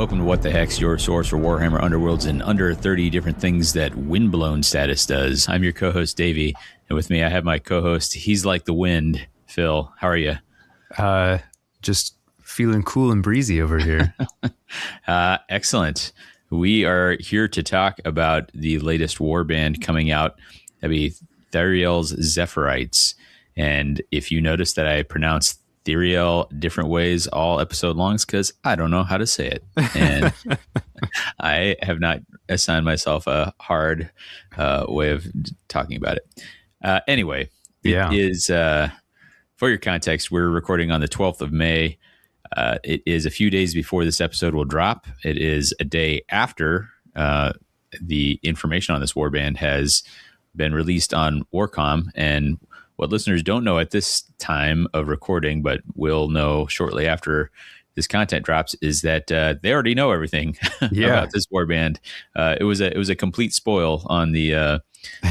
welcome to What the Heck's, your source for Warhammer Underworlds and under 30 different things that Windblown status does. I'm your co-host, Davy, and with me I have my co-host, he's like the wind, Phil. How are you? Just feeling cool and breezy over here. Excellent. We are here to talk about the latest warband coming out. That'd be Thyrielle's Zephyrites. And if you notice that I pronounced Thyrielle different ways all episode longs, because I don't know how to say it. And I have not assigned myself a hard way of talking about it. Anyway, it is, for your context, we're recording on the 12th of May. It is a few days before this episode will drop. It is a day after the information on this warband has been released on Warcom. And what listeners don't know at this time of recording, but will know shortly after this content drops, is that they already know everything about this warband. It was a complete spoil on the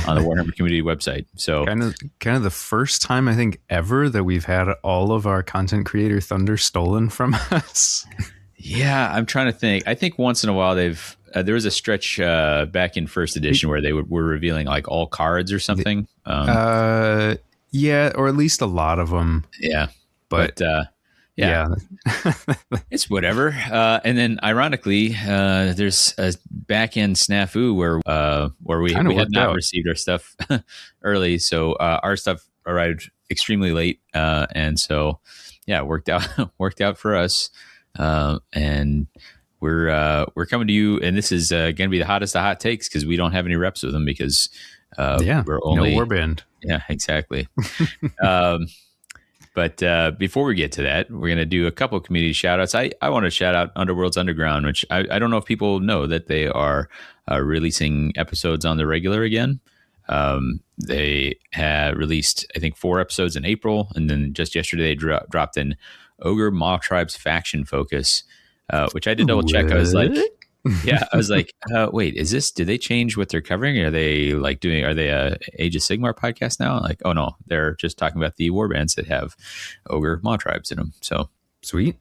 Warhammer community website. So kind of the first time I think ever that we've had all of our content creator thunder stolen from us. Yeah, I'm trying to think. I think once in a while they've there was a stretch back in first edition where they were revealing like all cards or something. Yeah, or at least a lot of them. Yeah, but yeah. It's whatever. And then ironically, there's a back end snafu where we had not received our stuff early. So our stuff arrived extremely late. And so, yeah, it worked out for us. And we're coming to you, and this is going to be the hottest of hot takes because we don't have any reps with them because we're only no warband. Yeah, exactly. But before we get to that, we're going to do a couple of community shout outs. I want to shout out Underworlds Underground, which I don't know if people know that they are releasing episodes on the regular again. They had released, I think, 4 episodes in April. And then just yesterday, they dropped an Ogre Maw Tribe's faction focus, which I did double check. I was like, wait, did they change what they're covering? Are they are they a Age of Sigmar podcast now? Like, oh no, they're just talking about the warbands that have Ogre Maw Tribes in them. So sweet.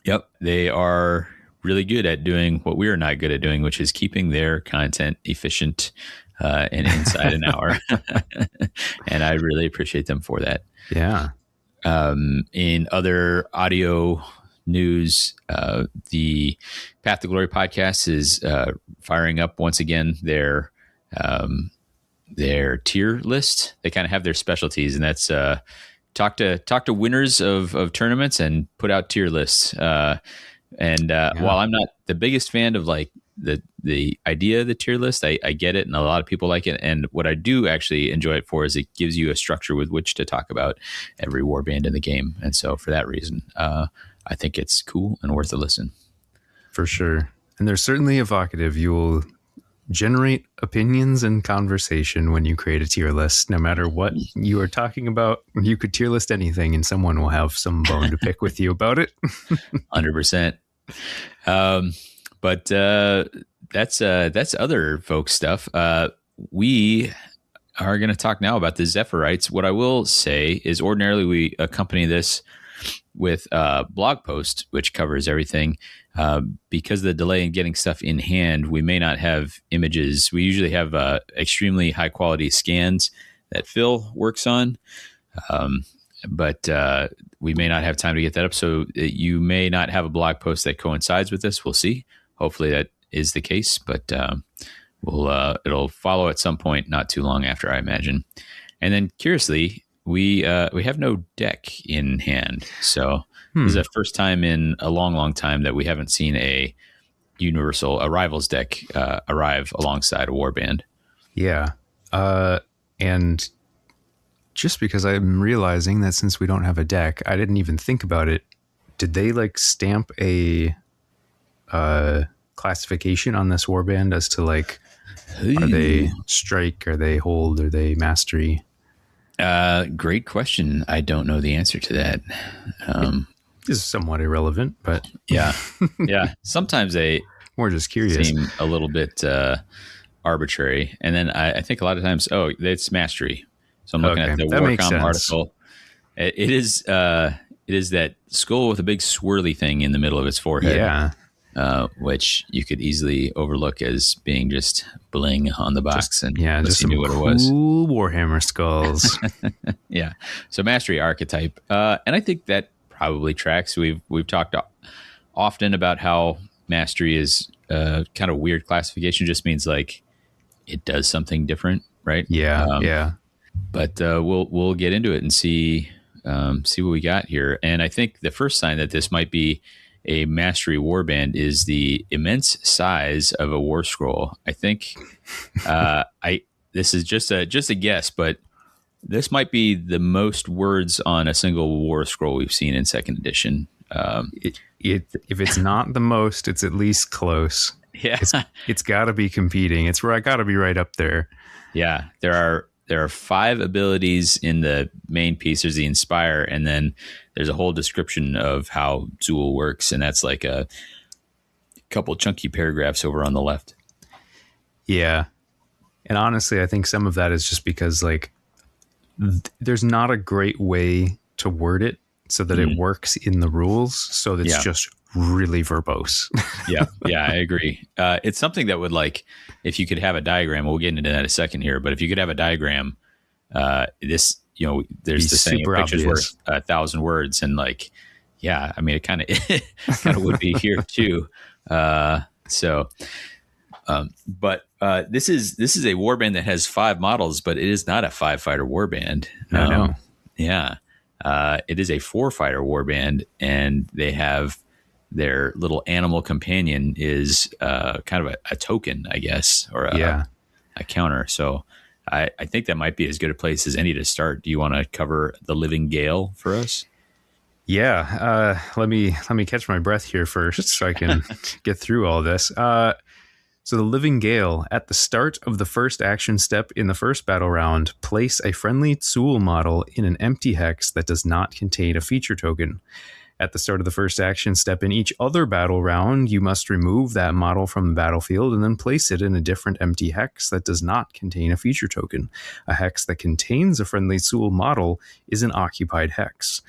Yep. They are really good at doing what we are not good at doing, which is keeping their content efficient and inside an hour. And I really appreciate them for that. Yeah. In other audio news, the Path to Glory podcast is firing up once again their tier list. They kind of have their specialties, and that's talk to winners of tournaments and put out tier lists. While I'm not the biggest fan of like the idea of the tier list, I get it, and a lot of people like it. And what I do actually enjoy it for is it gives you a structure with which to talk about every warband in the game. And so for that reason, I think it's cool and worth a listen. For sure. And they're certainly evocative. You will generate opinions and conversation when you create a tier list. No matter what you are talking about, you could tier list anything and someone will have some bone to pick with you about it. 100%. But that's other folks stuff. We are going to talk now about the Zephyrites. What I will say is ordinarily we accompany this with a blog post, which covers everything. Because of the delay in getting stuff in hand, we may not have images. We usually have extremely high quality scans that Phil works on. But we may not have time to get that up. So you may not have a blog post that coincides with this. We'll see. Hopefully that is the case, but it'll follow at some point, not too long after, I imagine. And then curiously, we have no deck in hand. So this is the first time in a long, long time that we haven't seen a rivals deck arrive alongside a warband. Yeah. And just because I'm realizing that since we don't have a deck, I didn't even think about it. Did they like stamp a classification on this warband as to like, are they strike, are they hold, are they mastery? Great question. I don't know the answer to that. This is somewhat irrelevant, but yeah. Sometimes they more just curious. Seem a little bit arbitrary, and then I think a lot of times, it's mastery. So I'm looking at the Warcom article. It is that skull with a big swirly thing in the middle of its forehead. Yeah. which you could easily overlook as being just bling on the Just box, and yeah, unless just you some knew what it was. cool Warhammer skulls. Yeah. So mastery archetype, and I think that probably tracks. We've talked often about how mastery is kind of weird classification. Just means like it does something different, right? Yeah, yeah. But we'll get into it and see what we got here. And I think the first sign that this might be a mastery warband is the immense size of a war scroll. I think I this is just a guess, but this might be the most words on a single war scroll we've seen in second edition. If it's not the most, it's at least close. Yeah, It's got to be competing. It's right, got to be right up there. yeah. There are 5 abilities in the main piece. There's the Inspire, and then there's a whole description of how Tzul works, and that's like a couple chunky paragraphs over on the left. Yeah, and honestly, I think some of that is just because like there's not a great way to word it so that it works in the rules. So it's just really verbose. Yeah, I agree. It's something that would like, if you could have a diagram, we'll get into that in a second here, but if you could have a diagram, this, there's the saying, a picture's worth 1,000 words. And like, yeah, I mean, it kind of would be here too. But this is a warband that has 5 models, but it is not a 5-fighter warband. No. Yeah. It is a 4-fighter warband, and they have their little animal companion is kind of a token, I guess, or a counter. So I think that might be as good a place as any to start. Do you want to cover the Living Gale for us? Yeah. Let me catch my breath here first so I can get through all this. So the Living Gale, at the start of the first action step in the first battle round, place a friendly Tzul model in an empty hex that does not contain a feature token. At the start of the first action step in each other battle round, you must remove that model from the battlefield and then place it in a different empty hex that does not contain a feature token. A hex that contains a friendly Tzul model is an occupied hex.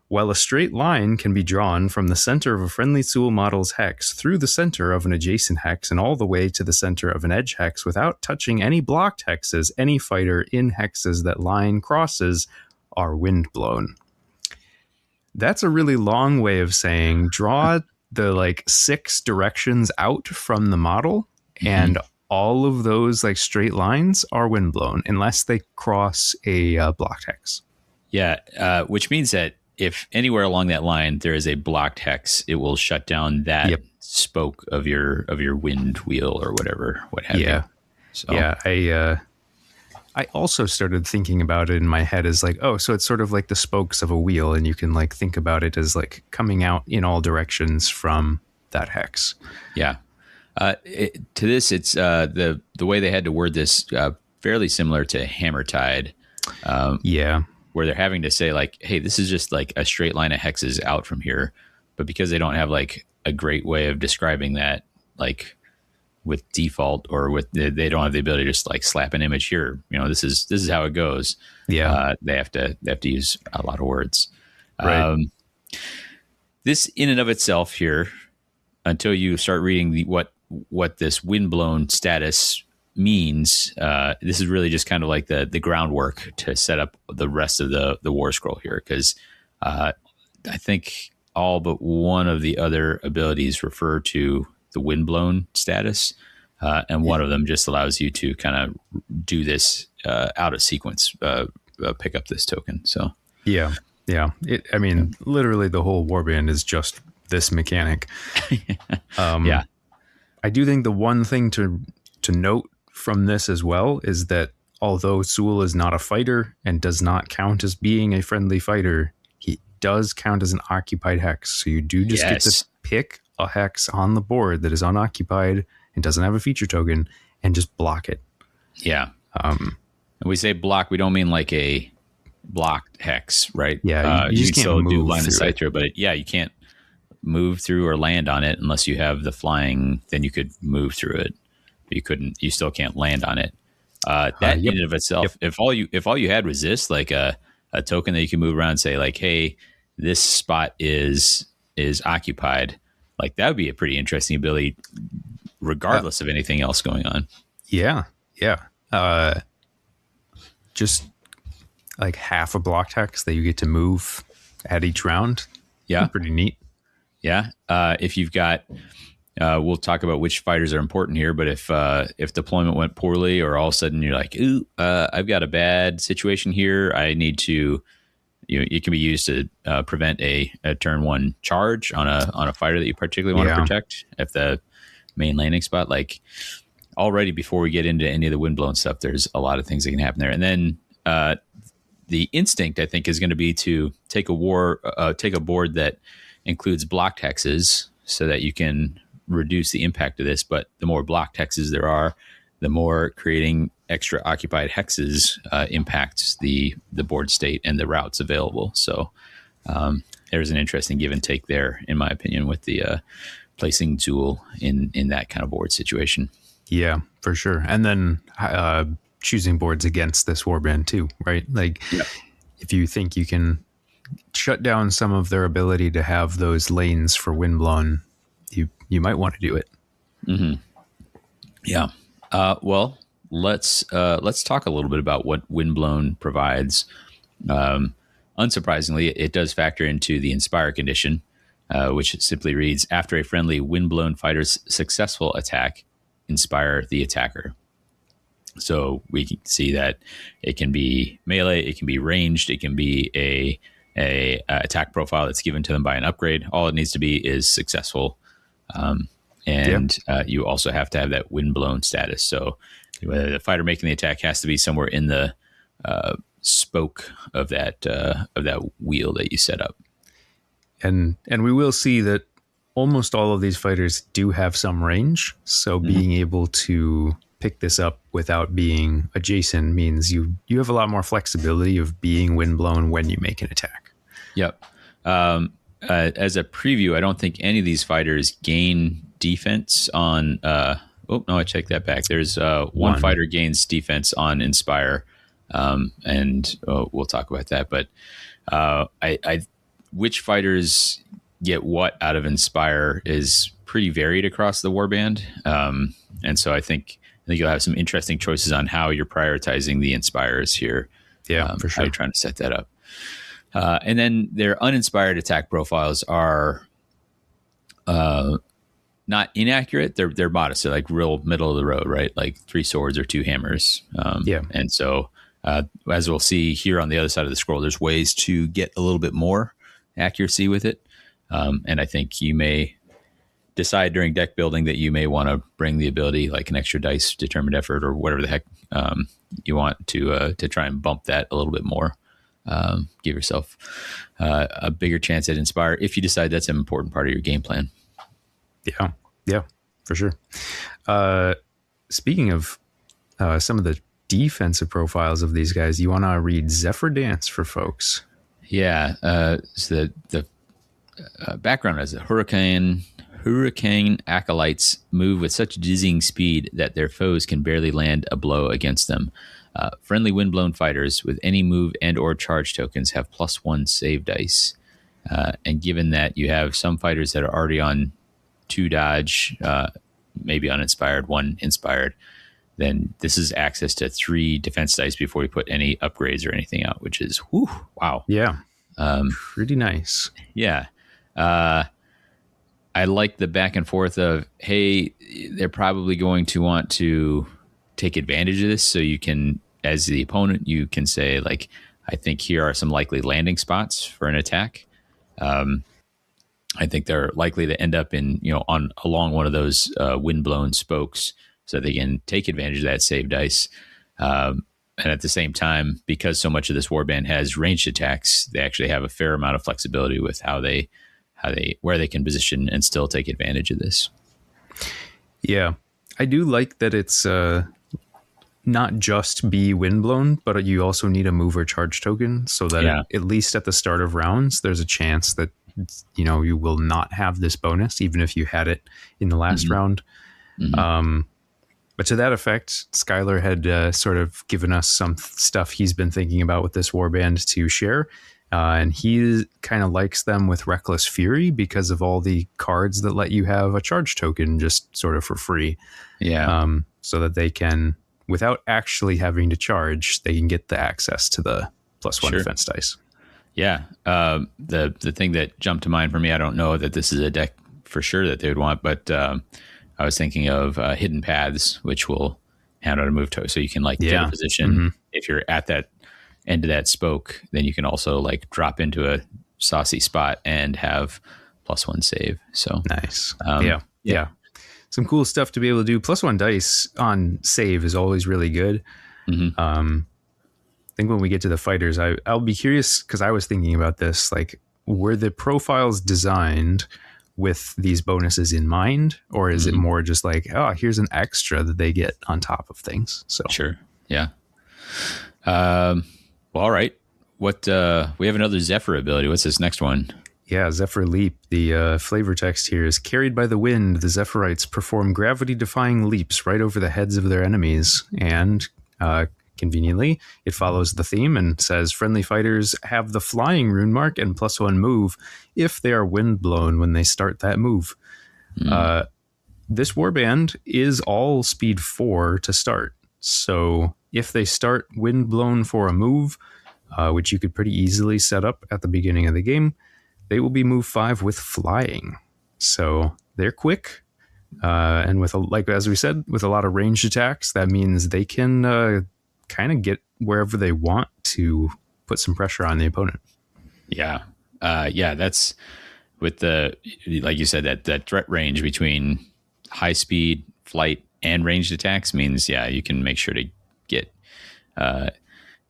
While a straight line can be drawn from the center of a friendly Tzul model's hex through the center of an adjacent hex and all the way to the center of an edge hex without touching any blocked hexes, any fighter in hexes that line crosses are windblown. That's a really long way of saying draw the like 6 directions out from the model, and all of those like straight lines are windblown unless they cross a blocked hex. Yeah, which means that if anywhere along that line there is a blocked hex, it will shut down that spoke of your wind wheel or whatever, what have you. So. Yeah, I also started thinking about it in my head as like, oh, so it's sort of like the spokes of a wheel, and you can like think about it as like coming out in all directions from that hex. Yeah. To this, it's the way they had to word this fairly similar to Hammertide. Where they're having to say like, hey, this is just like a straight line of hexes out from here. But because they don't have like a great way of describing that, like with default or with, they don't have the ability to just like slap an image here. This is how it goes. Yeah. They have to use a lot of words. Right. This in and of itself here, until you start reading what this windblown status means, this is really just kind of like the groundwork to set up the rest of the war scroll here, because I think all but one of the other abilities refer to the windblown status, and one of them just allows you to kind of do this out of sequence, pick up this token. So literally the whole warband is just this mechanic. I do think the one thing to note from this as well is that although Tzul is not a fighter and does not count as being a friendly fighter, he does count as an occupied hex. So you do just get to pick a hex on the board that is unoccupied and doesn't have a feature token and just block it. Yeah. And we say block, we don't mean like a blocked hex, right? Yeah. You just can can't still do move line of through sight it. through it, but you can't move through or land on it unless you have the flying. Then you could move through it. You still can't land on it. That in and of itself, if all you had was this, like a token that you can move around and say like, hey, this spot is occupied. Like that would be a pretty interesting ability, regardless of anything else going on. Yeah. Just like half a block text that you get to move at each round. Yeah. Pretty neat. Yeah. If you've got, we'll talk about which fighters are important here, but if deployment went poorly, or all of a sudden you're like, ooh, I've got a bad situation here, I need to, it can be used to prevent a turn one charge on a fighter that you particularly want to protect at the main landing spot. Like already before we get into any of the windblown stuff, there's a lot of things that can happen there. And then the instinct, I think, is going to be to take a board that includes blocked hexes so that you can reduce the impact of this. But the more blocked hexes there are, the more creating extra occupied hexes impacts the board state and the routes available. So there's an interesting give and take there, in my opinion, with the placing Tzul in that kind of board situation. Yeah, for sure. And then choosing boards against this warband too, right? Like if you think you can shut down some of their ability to have those lanes for windblown, you might want to do it. Mm-hmm. Yeah. Well, let's talk a little bit about what windblown provides. Unsurprisingly, it does factor into the inspire condition, which simply reads: after a friendly windblown fighter's successful attack, inspire the attacker. So we can see that it can be melee, it can be ranged, it can be a attack profile that's given to them by an upgrade. All it needs to be is successful. You also have to have that windblown status. So the fighter making the attack has to be somewhere in the spoke of that wheel that you set up. And we will see that almost all of these fighters do have some range. So being able to pick this up without being adjacent means you have a lot more flexibility of being windblown when you make an attack. Yep. As a preview, I don't think any of these fighters gain defense on. I take that back. There's one fighter gains defense on Inspire, and we'll talk about that. But which fighters get what out of Inspire is pretty varied across the warband, and so I think you'll have some interesting choices on how you're prioritizing the Inspires here. Yeah, for sure. How you're trying to set that up. And then their uninspired attack profiles are not inaccurate. They're modest. They're like real middle of the road, right? Like 3 swords or 2 hammers. And so as we'll see here on the other side of the scroll, there's ways to get a little bit more accuracy with it. And I think you may decide during deck building that you may want to bring the ability like an extra dice, determined effort, or whatever the heck you want to try and bump that a little bit more. Give yourself a bigger chance at Inspire if you decide that's an important part of your game plan. Yeah, for sure. Speaking of some of the defensive profiles of these guys, you want to read Zephyr Dance for folks? Yeah. So the background is a hurricane acolytes move with such dizzying speed that their foes can barely land a blow against them. Friendly windblown fighters with any move and or charge tokens have +1 save dice. And given that you have some fighters that are already on 2 dodge, maybe uninspired, 1 inspired, then this is access to 3 defense dice before you put any upgrades or anything out, which is wow. Yeah. Pretty nice. Yeah. I like the back and forth of, hey, they're probably going to want to take advantage of this. So you can, as the opponent, you can say, like, I think here are some likely landing spots for an attack. I think they're likely to end up in, along one of those windblown spokes so they can take advantage of that save dice. And at the same time, because so much of this warband has ranged attacks, they actually have a fair amount of flexibility with where they can position and still take advantage of this. Yeah. I do like that it's not just be windblown, but you also need a move or charge token so that at least at the start of rounds, there's a chance that, you will not have this bonus, even if you had it in the last round. Mm-hmm. But to that effect, Skylar had sort of given us some stuff he's been thinking about with this warband to share. And he kind of likes them with Reckless Fury because of all the cards that let you have a charge token just sort of for free. Yeah. So that they can, without actually having to charge, they can get the access to the +1 defense dice. Yeah. The thing that jumped to mind for me, I don't know that this is a deck for sure that they would want, but I was thinking of Hidden Paths, which will hand out a move to, so you can like get a position. If you're at that end of that spoke, then you can also like drop into a saucy spot and have +1 save. So nice. Yeah. Some cool stuff to be able to do. +1 dice on save is always really good. I think when we get to the fighters, I'll be curious, because I was thinking about this, like, were the profiles designed with these bonuses in mind, or is it more just like, oh, here's an extra that they get on top of things? So sure. Yeah. Well, all right. What we have another Zephyr ability. What's this next one? Yeah, Zephyr Leap. The flavor text here is: carried by the wind, the Zephyrites perform gravity-defying leaps right over the heads of their enemies. And conveniently, it follows the theme and says friendly fighters have the flying rune mark and +1 move if they are wind-blown when they start that move. This warband is all speed 4 to start. So if they start wind-blown for a move, which you could pretty easily set up at the beginning of the game, they will be move 5 with flying. So they're quick. And with, as we said, with a lot of ranged attacks, that means they can kind of get wherever they want to put some pressure on the opponent. Yeah. That's with the, like you said, that threat range between high speed, flight, and ranged attacks means, you can make sure to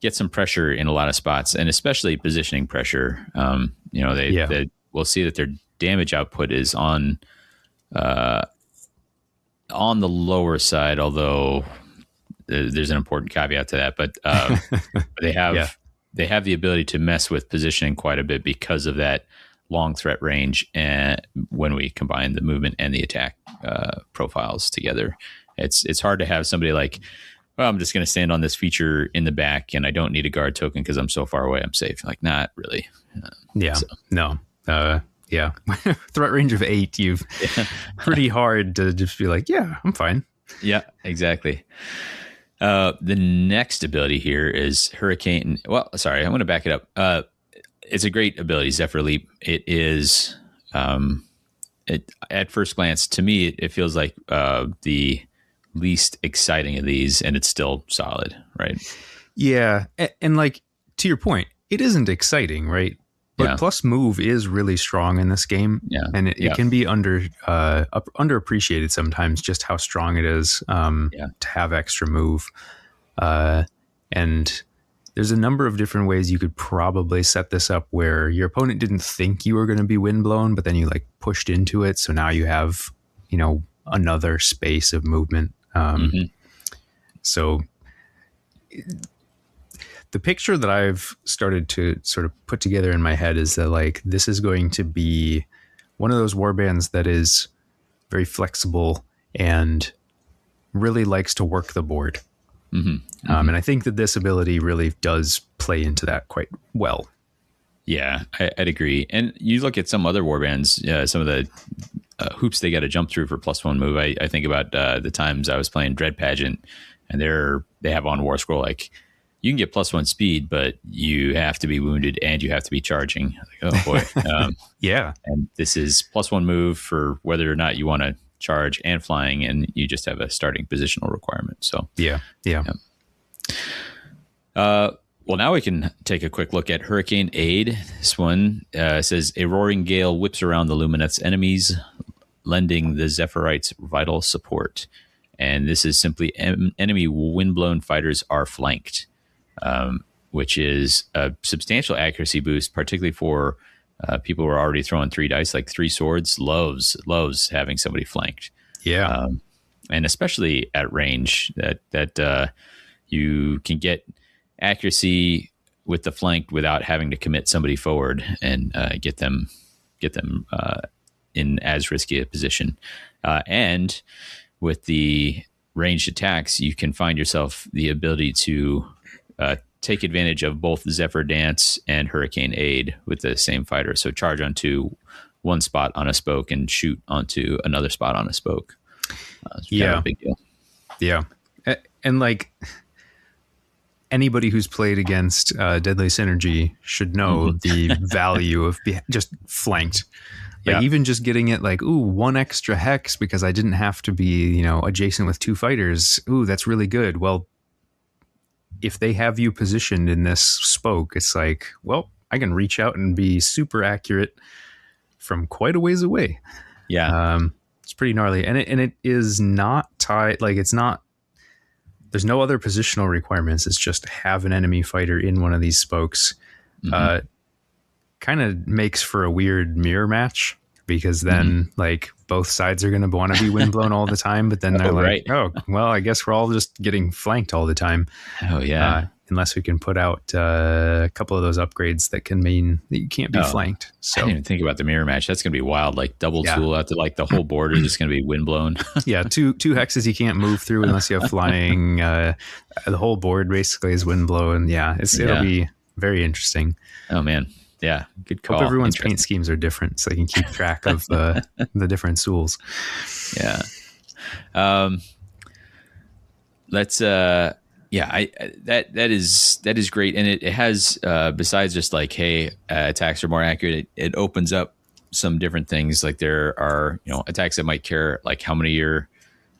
get some pressure in a lot of spots, and especially positioning pressure. They we'll see that their damage output is on the lower side, although there's an important caveat to that. But they have the ability to mess with positioning quite a bit because of that long threat range, and when we combine the movement and the attack profiles together, it's hard to have somebody like, well, I'm just going to stand on this feature in the back and I don't need a guard token because I'm so far away, I'm safe. Like, not really. No. Threat range of 8, you've pretty hard to just be like, yeah, I'm fine. Yeah, exactly. The next ability here is Hurricane. Well, sorry, I'm going to back it up. It's a great ability, Zephyr Leap. It is, at first glance, to me, it feels like the least exciting of these, and it's still solid, right? Yeah, and like, to your point, it isn't exciting, right? But plus move is really strong in this game, and it can be underappreciated sometimes just how strong it is to have extra move. And there's a number of different ways you could probably set this up where your opponent didn't think you were going to be windblown, but then you like pushed into it, so now you have another space of movement. So the picture that I've started to sort of put together in my head is that, like, this is going to be one of those warbands that is very flexible and really likes to work the board. And I think that this ability really does play into that quite well. Yeah, I'd agree. And you look at some other warbands, some of the hoops they got to jump through for +1 move. I think about the times I was playing Dread Pageant, and they have on War Scroll, like, you can get +1 speed, but you have to be wounded and you have to be charging. Like, oh boy. And this is +1 move for whether or not you want to charge and flying, and you just have a starting positional requirement. So well, now we can take a quick look at Hurricane Aid. This one says a roaring gale whips around the Lumineth's enemies, lending the Zephyrites vital support. And this is simply enemy windblown fighters are flanked, which is a substantial accuracy boost, particularly for people who are already throwing 3 dice, like 3 swords. Loves having somebody flanked. And especially at range, that you can get accuracy with the flank without having to commit somebody forward and get them in as risky a position. And with the ranged attacks, you can find yourself the ability to take advantage of both Zephyr Dance and Hurricane Aid with the same fighter. So charge onto one spot on a spoke and shoot onto another spot on a spoke. It's kind of a big deal. Yeah. And like anybody who's played against Deadly Synergy should know the value of just flanked. Like even just getting it like, ooh, one extra hex because I didn't have to be, you know, adjacent with two fighters. Ooh, that's really good. Well, if they have you positioned in this spoke, it's like, well, I can reach out and be super accurate from quite a ways away. Yeah. It's pretty gnarly. And it is not tied. Like it's not, there's no other positional requirements. It's just have an enemy fighter in one of these spokes. Kind of makes for a weird mirror match because then like both sides are going to want to be windblown all the time. But then they're like, oh, well, I guess we're all just getting flanked all the time. Oh yeah. Unless we can put out a couple of those upgrades that can mean that you can't be flanked. So I didn't even think about the mirror match. That's going to be wild. Like double Tzul out to like the whole board is just going to be windblown. Yeah. Two hexes you can't move through unless you have flying. The whole board basically is windblown. Yeah. It'll be very interesting. Oh man. Yeah, good call. Hope everyone's paint schemes are different so they can keep track of the different Tzuls. Yeah. Let's that is great, and it has besides just like attacks are more accurate. It opens up some different things. Like there are attacks that might care like how many of your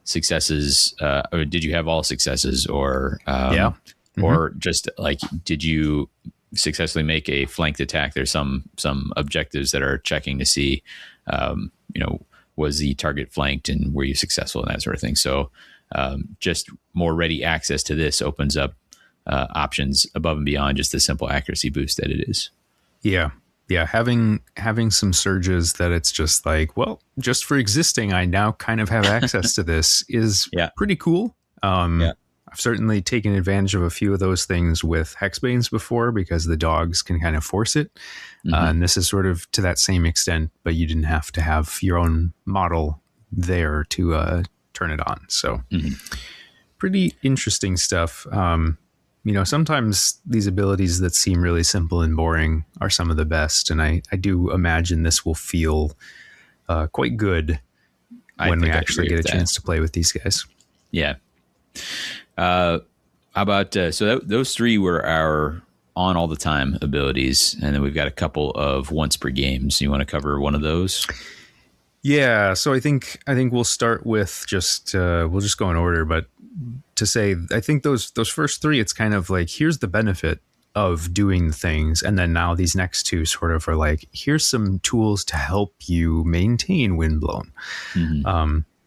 successes or did you have all successes or or just like did you successfully make a flanked attack. There's some objectives that are checking to see, was the target flanked and were you successful and that sort of thing. So just more ready access to this opens up options above and beyond just the simple accuracy boost that it is. Yeah. Yeah. Having some surges that it's just like, well, just for existing, I now kind of have access to this is pretty cool. I've certainly taken advantage of a few of those things with Hexbanes before because the dogs can kind of force it. And this is sort of to that same extent, but you didn't have to have your own model there to turn it on. So pretty interesting stuff. Sometimes these abilities that seem really simple and boring are some of the best. And I do imagine this will feel quite good when we actually get a chance to play with these guys. Yeah. How about those three were our on all the time abilities, and then we've got a couple of once per game. So you want to cover one of those? Yeah. So I think we'll start with just we'll just go in order, but to say I think those first three, it's kind of like here's the benefit of doing things, and then now these next two sort of are like here's some tools to help you maintain windblown.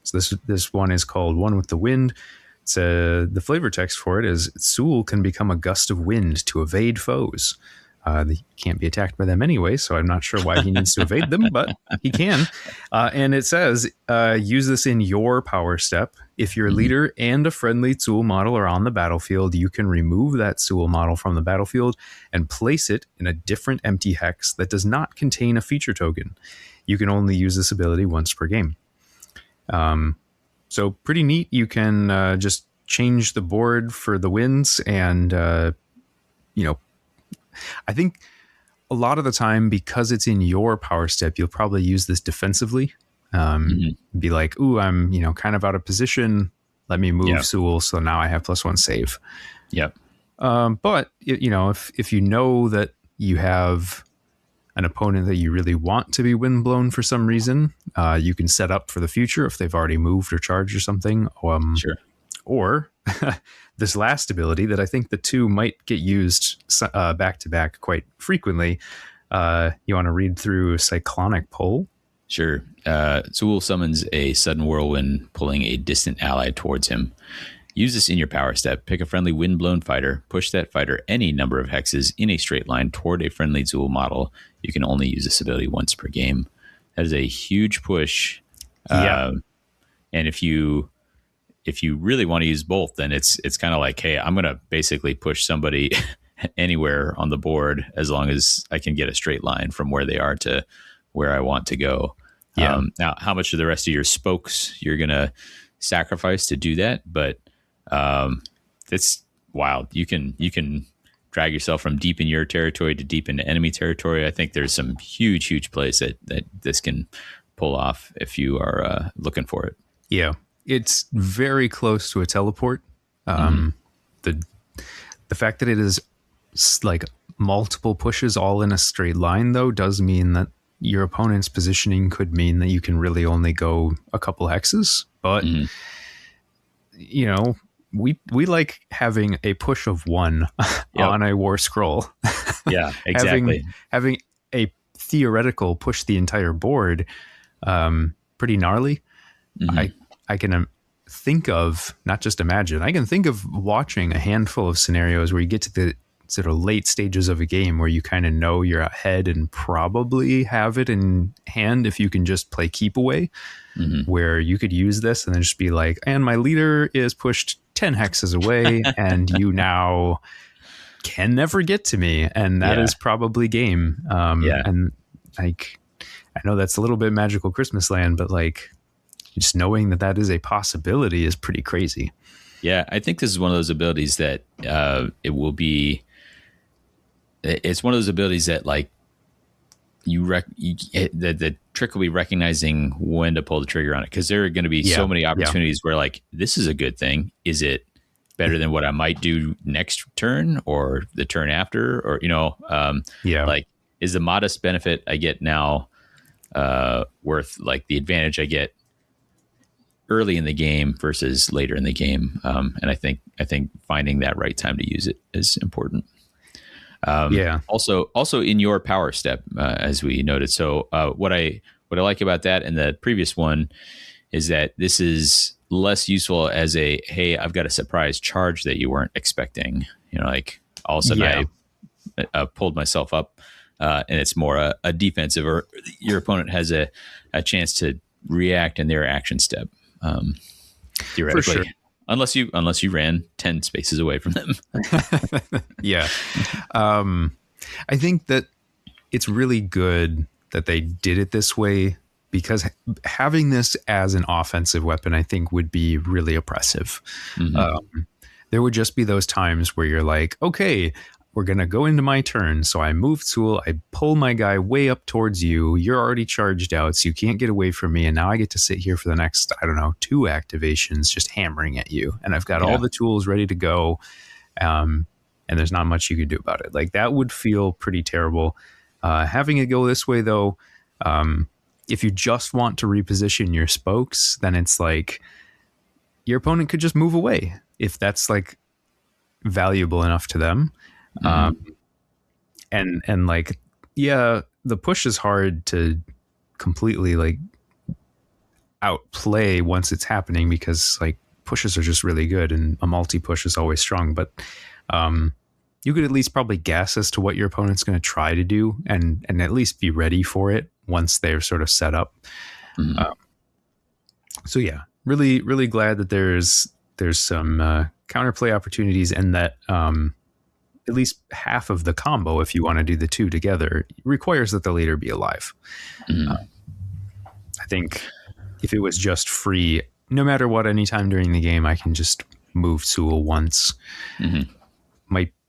So this one is called One with the Wind. It's the flavor text for it is Tzul can become a gust of wind to evade foes. He can't be attacked by them anyway, so I'm not sure why he needs to evade them, but he can. And it says, use this in your power step. If your leader and a friendly Tzul model are on the battlefield, you can remove that Tzul model from the battlefield and place it in a different empty hex that does not contain a feature token. You can only use this ability once per game. So pretty neat. You can just change the board for the wins. And, I think a lot of the time, because it's in your power step, you'll probably use this defensively. Be like, ooh, I'm, kind of out of position. Let me move Tzul. So now I have +1 save. Yep. But, if you know that you have an opponent that you really want to be windblown for some reason, you can set up for the future if they've already moved or charged or something. Sure. Or this last ability that I think the two might get used back to back quite frequently. You want to read through Cyclonic Pull? Sure. Tzul summons a sudden whirlwind, pulling a distant ally towards him. Use this in your power step. Pick a friendly windblown fighter. Push that fighter any number of hexes in a straight line toward a friendly Tzul model. You can only use this ability once per game. That is a huge push. And if you really want to use both, then it's kind of like, hey, I'm going to basically push somebody anywhere on the board as long as I can get a straight line from where they are to where I want to go. Now, how much of the rest of your spokes you're going to sacrifice to do that? But it's wild. You can drag yourself from deep in your territory to deep into enemy territory. I think there's some huge plays that this can pull off if you are looking for it. Yeah, it's very close to a teleport. The fact that it is like multiple pushes all in a straight line, though, does mean that your opponent's positioning could mean that you can really only go a couple hexes. But you know, we like having a push of one on a war scroll. Yeah, exactly. having a theoretical push the entire board, pretty gnarly. I can think of, not just imagine, I can think of watching a handful of scenarios where you get to the sort of late stages of a game where you kind of know you're ahead and probably have it in hand if you can just play keep away, where you could use this and then just be like, and my leader is pushed 10 hexes away and you now can never get to me. And that is probably game. And like, I know that's a little bit magical Christmas land, but like, just knowing that is a possibility is pretty crazy. Yeah, I think this is one of those abilities that it's one of those abilities that like the trick will be recognizing when to pull the trigger on it, because there are going to be so many opportunities where like, this is a good thing. Is it better than what I might do next turn or the turn after? Or, like, is the modest benefit I get now worth like the advantage I get early in the game versus later in the game? And I think finding that right time to use it is important. Also in your power step, as we noted. So what I like about that and the previous one is that this is less useful as a, hey, I've got a surprise charge that you weren't expecting. Like all of a sudden I pulled myself up, and it's more a defensive, or your opponent has a chance to react in their action step. Theoretically, for sure. Unless you ran 10 spaces away from them. Yeah. I think that it's really good that they did it this way, because having this as an offensive weapon, I think, would be really oppressive. There would just be those times where you're like, okay, we're going to go into my turn. So I move Tzul, I pull my guy way up towards you. You're already charged out, so you can't get away from me. And now I get to sit here for the next, 2 activations, just hammering at you. And I've got all the tools ready to go. And there's not much you could do about it. Like, that would feel pretty terrible. Having it go this way, though, if you just want to reposition your spokes, then it's like your opponent could just move away if that's like valuable enough to them. And like, the push is hard to completely like outplay once it's happening, because like pushes are just really good and a multi push is always strong. But you could at least probably guess as to what your opponent's going to try to do, and at least be ready for it once they're sort of set up. So yeah, really, really glad that there's some counterplay opportunities, and that at least half of the combo, if you want to do the two together, requires that the leader be alive. I think if it was just free, no matter what, anytime during the game, I can just move Tzul once.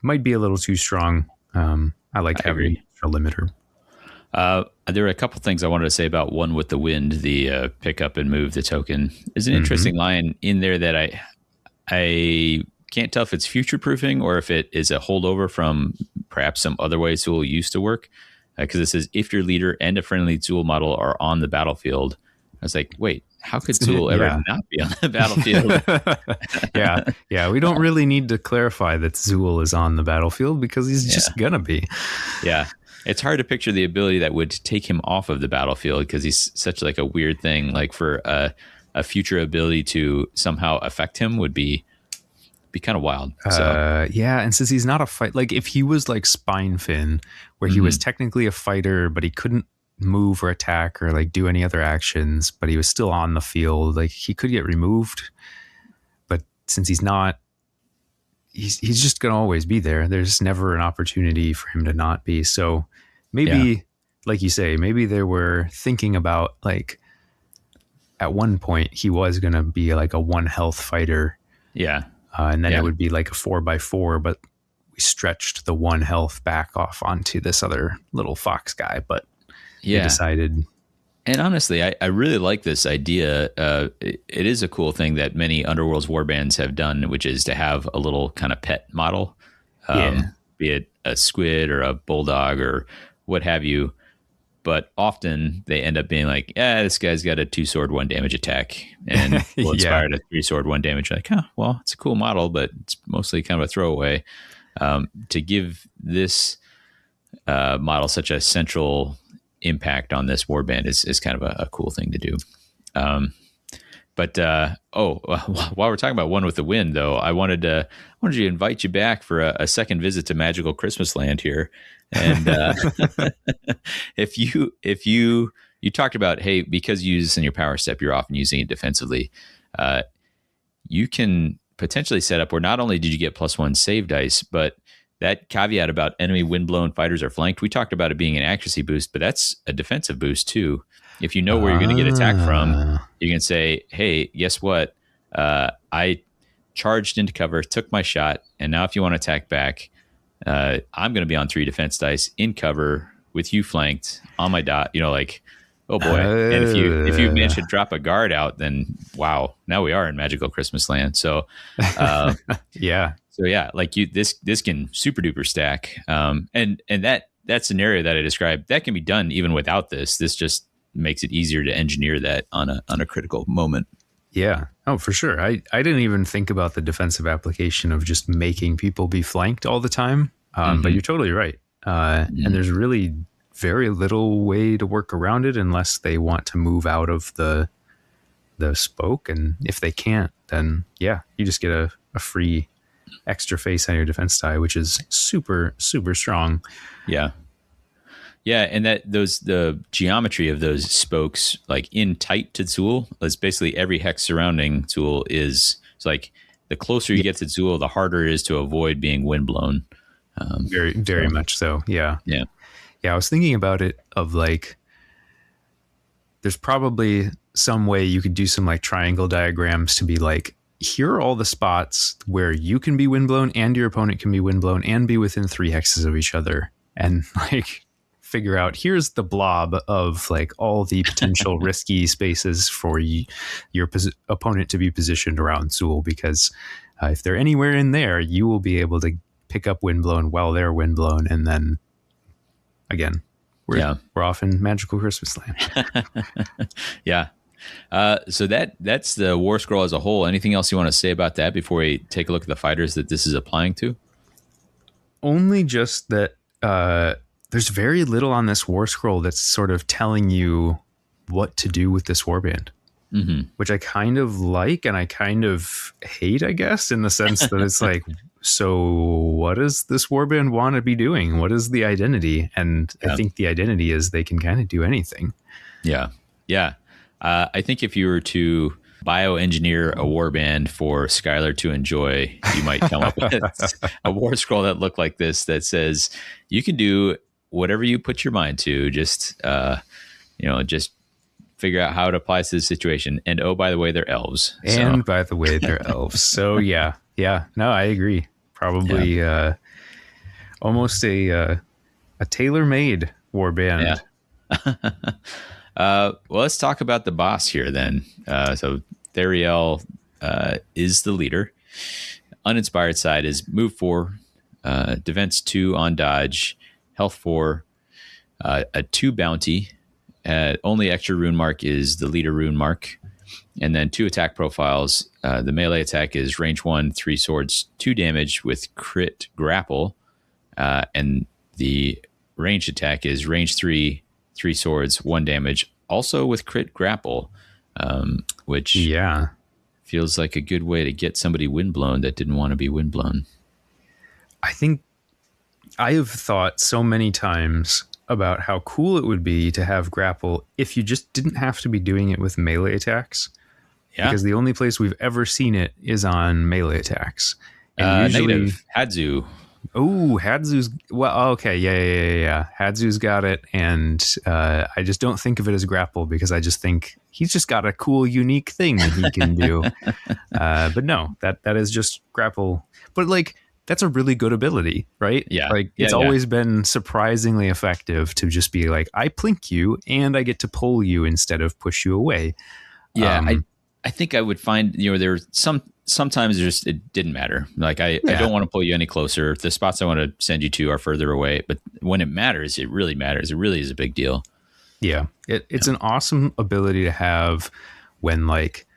Might be a little too strong. I like having a limiter. There are a couple things I wanted to say about one with the wind, the pick up and move the token. There's an interesting line in there that I can't tell if it's future proofing or if it is a holdover from perhaps some other way Tzul used to work. Because it says, if your leader and a friendly Tzul model are on the battlefield. I was like, wait, how could Tzul ever not be on the battlefield? Yeah. We don't really need to clarify that Tzul is on the battlefield, because he's just gonna be. Yeah. It's hard to picture the ability that would take him off of the battlefield, because he's such like a weird thing. Like, for a future ability to somehow affect him would be kind of wild. So. And since he's not a fight, like if he was like Spinefin, where he was technically a fighter, but he couldn't move or attack or like do any other actions, but he was still on the field, like he could get removed. But since he's not, he's just gonna always be there. There's never an opportunity for him to not be. So maybe, like you say, maybe they were thinking about like at one point he was gonna be like a 1 health fighter. And then it would be like a 4x4, but we stretched the 1 health back off onto this other little fox guy, but they Yeah. decided. And honestly, I really like this idea. It is a cool thing that many Underworlds warbands have done, which is to have a little kind of pet model, Yeah. be it a squid or a bulldog or what have you. But often they end up being like, yeah, this guy's got a 2-sword, 1 damage attack, and will Yeah. inspire a 3-sword, 1 damage. Like, well, it's a cool model, but it's mostly kind of a throwaway. To give this model such a central impact on this warband is kind of a cool thing to do. But while we're talking about One with the Wind, though, I wanted to invite you back for a second visit to Magical Christmas Land here. And if you talked about, hey, because you use this in your power step, you're often using it defensively. You can potentially set up where not only did you get +1 save dice, but that caveat about enemy windblown fighters are flanked, we talked about it being an accuracy boost, but that's a defensive boost too. If you know where you're going to get attacked from, you can say, hey, guess what? I charged into cover, took my shot, and now if you want to attack back, I'm going to be on 3 defense dice in cover with you flanked on my dot. like, oh boy. And if you manage to drop a guard out, then wow, now we are in Magical Christmas Land. So Yeah. So yeah, like this can super duper stack. And that scenario that I described, that can be done even without this. This just makes it easier to engineer that on a critical moment. Yeah. Oh, for sure. I didn't even think about the defensive application of just making people be flanked all the time. But you're totally right. And there's really very little way to work around it unless they want to move out of the spoke. And if they can't, then yeah, you just get a free extra face on your defense die, which is super, super strong. Yeah. Yeah, and the geometry of those spokes, like in tight to Tzul, is basically every hex surrounding Tzul is. It's like the closer you get to Tzul, the harder it is to avoid being windblown. Very, very much so. Yeah. Yeah. Yeah. I was thinking about it of like, there's probably some way you could do some like triangle diagrams to be like, here are all the spots where you can be windblown and your opponent can be windblown and be within 3 hexes of each other, and like figure out here's the blob of like all the potential risky spaces for your opponent to be positioned around Tzul, because if they're anywhere in there, you will be able to pick up windblown while they're windblown, and then again we're off in Magical Christmas Land. Yeah. So that's the War Scroll as a whole. Anything else you want to say about that before we take a look at the fighters that this is applying to? Only just that there's very little on this War Scroll that's sort of telling you what to do with this warband, which I kind of like and I kind of hate, I guess, in the sense that it's like, so what does this warband want to be doing? What is the identity? And I think the identity is they can kind of do anything. Yeah. Yeah. I think if you were to bioengineer a warband for Skylar to enjoy, you might come up with a War Scroll that looked like this, that says you can do whatever you put your mind to. Just just figure out how it applies to the situation. And oh, by the way, they're elves. And by the way, they're elves. So yeah. No, I agree. Probably almost a tailor-made warband. Yeah. Well, let's talk about the boss here then. So Thyrielle is the leader. Uninspired side is move 4, defense 2 on dodge, health 4, a 2 bounty. Only extra rune mark is the leader rune mark. And then 2 attack profiles. The melee attack is range 1, 3 swords, 2 damage with crit grapple. And the ranged attack is range 3, 3 swords, 1 damage, also with crit grapple, which feels like a good way to get somebody windblown that didn't want to be windblown. I think I have thought so many times about how cool it would be to have grapple if you just didn't have to be doing it with melee attacks. Yeah. Because the only place we've ever seen it is on melee attacks. And usually negative. Hadzu. Oh, Hadzu's... Well, okay, yeah. Hadzu's got it, and I just don't think of it as grapple because I just think he's just got a cool, unique thing that he can do. But no, that is just grapple. But like, that's a really good ability, right? Yeah. Like Yeah. it's Yeah. always been surprisingly effective to just be like, I plink you and I get to pull you instead of push you away. Yeah. I think I would find, there were sometimes just, it didn't matter. Like I Yeah. don't want to pull you any closer. The spots I want to send you to are further away, but when it matters, it really matters. It really is a big deal. Yeah. It's an awesome ability to have when like,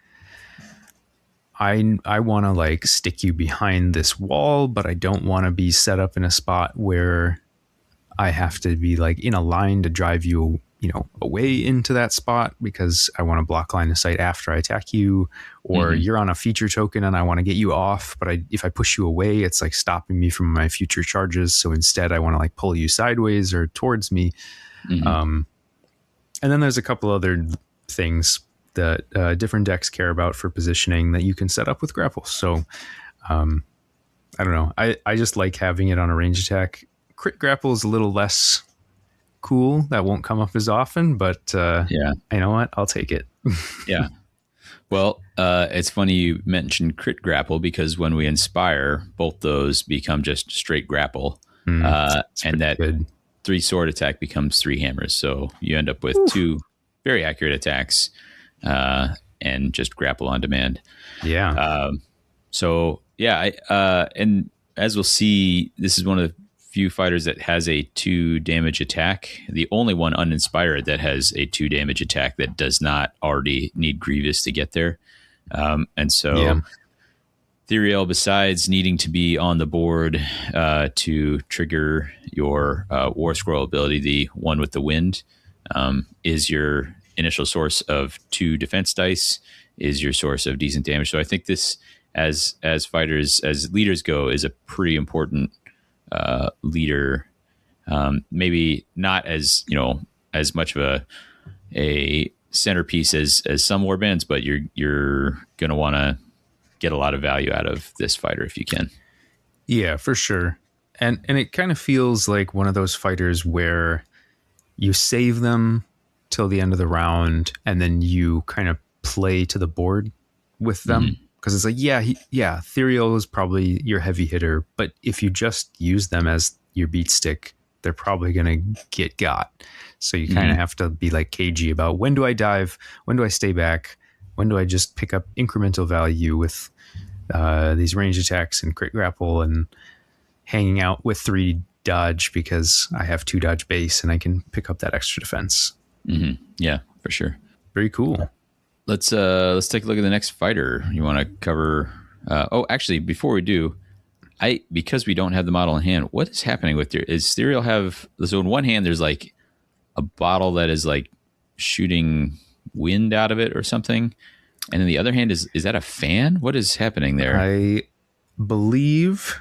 I want to like stick you behind this wall, but I don't want to be set up in a spot where I have to be like in a line to drive you, away into that spot because I want to block line of sight after I attack you, or you're on a feature token and I want to get you off, but if I push you away, it's like stopping me from my future charges. So instead I want to like pull you sideways or towards me. And then there's a couple other things that different decks care about for positioning that you can set up with grapple. So I don't know. I just like having it on a range attack. Crit grapple is a little less cool. That won't come up as often, but you know what? I'll take it. Yeah. Well, it's funny you mentioned crit grapple because when we inspire, both those become just straight grapple. And that good. 3 sword attack becomes 3 hammers. So you end up with 2 very accurate attacks and just grapple on demand. Yeah. And as we'll see, this is one of the few fighters that has a 2 damage attack. The only one uninspired that has a 2 damage attack that does not already need Grievous to get there. Thyrielle, besides needing to be on the board to trigger your War Scroll ability, the one with the wind, is your initial source of 2 defense dice, is your source of decent damage. So I think this, as fighters, as leaders go, is a pretty important leader. Maybe not as as much of a centerpiece as some warbands, but you're going to want to get a lot of value out of this fighter if you can. Yeah, for sure. And it kind of feels like one of those fighters where you save them till the end of the round and then you kind of play to the board with them. Because it's like, Thyrielle is probably your heavy hitter, but if you just use them as your beat stick, they're probably going to got. So you kind of have to be like cagey about when do I dive? When do I stay back? When do I just pick up incremental value with these range attacks and crit grapple and hanging out with 3 dodge because I have 2 dodge base and I can pick up that extra defense. Yeah, for sure. Very cool. Let's take a look at the next fighter. You want to cover? Actually, before we do, because we don't have the model in hand, what is happening with is Thyrielle have? So in one hand, there's like a bottle that is like shooting wind out of it or something, and then the other hand is that a fan? What is happening there? I believe,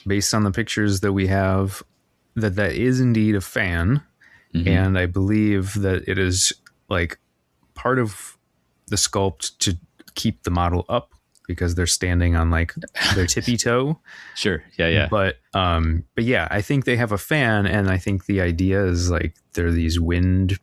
based on the pictures that we have, that is indeed a fan, and I believe that it is like part of the sculpt to keep the model up because they're standing on like their tippy toe. Sure. Yeah. But yeah, I think they have a fan, and I think the idea is like they're these wind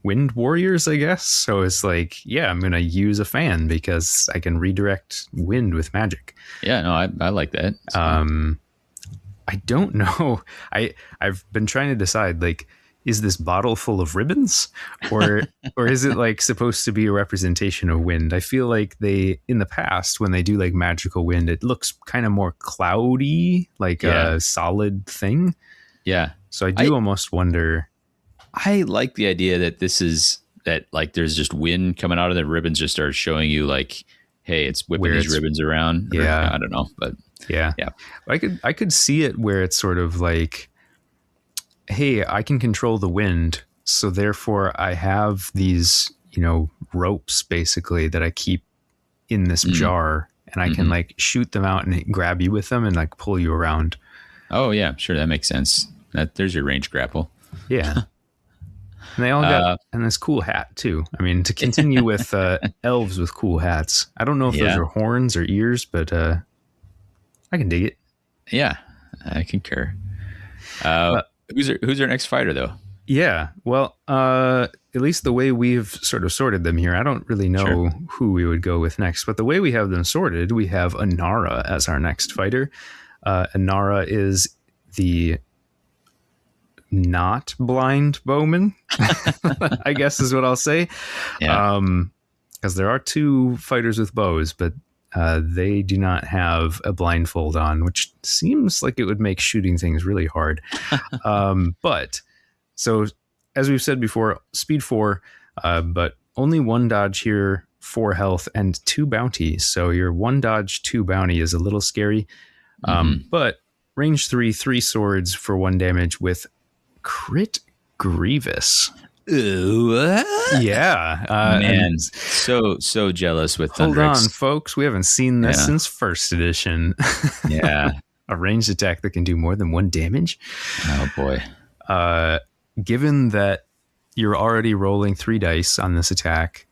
warriors, I guess. So it's like, I'm going to use a fan because I can redirect wind with magic. Yeah, no, I like that. I don't know. I've been trying to decide, like, is this bottle full of ribbons or is it like supposed to be a representation of wind? I feel like in the past, when they do like magical wind, it looks kind of more cloudy, like a solid thing. Yeah. So I almost wonder. I like the idea that like there's just wind coming out of the ribbons just starts showing you like, hey, it's whipping these ribbons around. Yeah. I don't know, but yeah. I could see it where it's sort of like, hey, I can control the wind, so therefore I have these, ropes basically that I keep in this jar, and I can like shoot them out and grab you with them and like pull you around. Oh yeah, sure, that makes sense. There's your range grapple. Yeah. And they all got and this cool hat too. I mean, to continue with elves with cool hats. I don't know if those are horns or ears, but I can dig it. Yeah, I concur. Who's our next fighter though? Yeah. Well, at least the way we've sort of sorted them here, I don't really Sure. know who we would go with next, but the way we have them sorted, we have Anara as our next fighter. Anara is the not blind bowman, I guess is what I'll say. Yeah. Because there are two fighters with bows, but they do not have a blindfold on, which seems like it would make shooting things really hard. But so, as we've said before, speed 4, but only 1 dodge here, 4 health, and 2 bounty. So your 1 dodge, 2 bounty is a little scary. But range 3, 3 swords for 1 damage with crit grievous. Ooh, Yeah. man, so jealous with Hold Thunderix. on, folks. We haven't seen this since first edition. Yeah. A ranged attack that can do more than 1 damage. Oh boy. Given that you're already rolling 3 dice on this attack,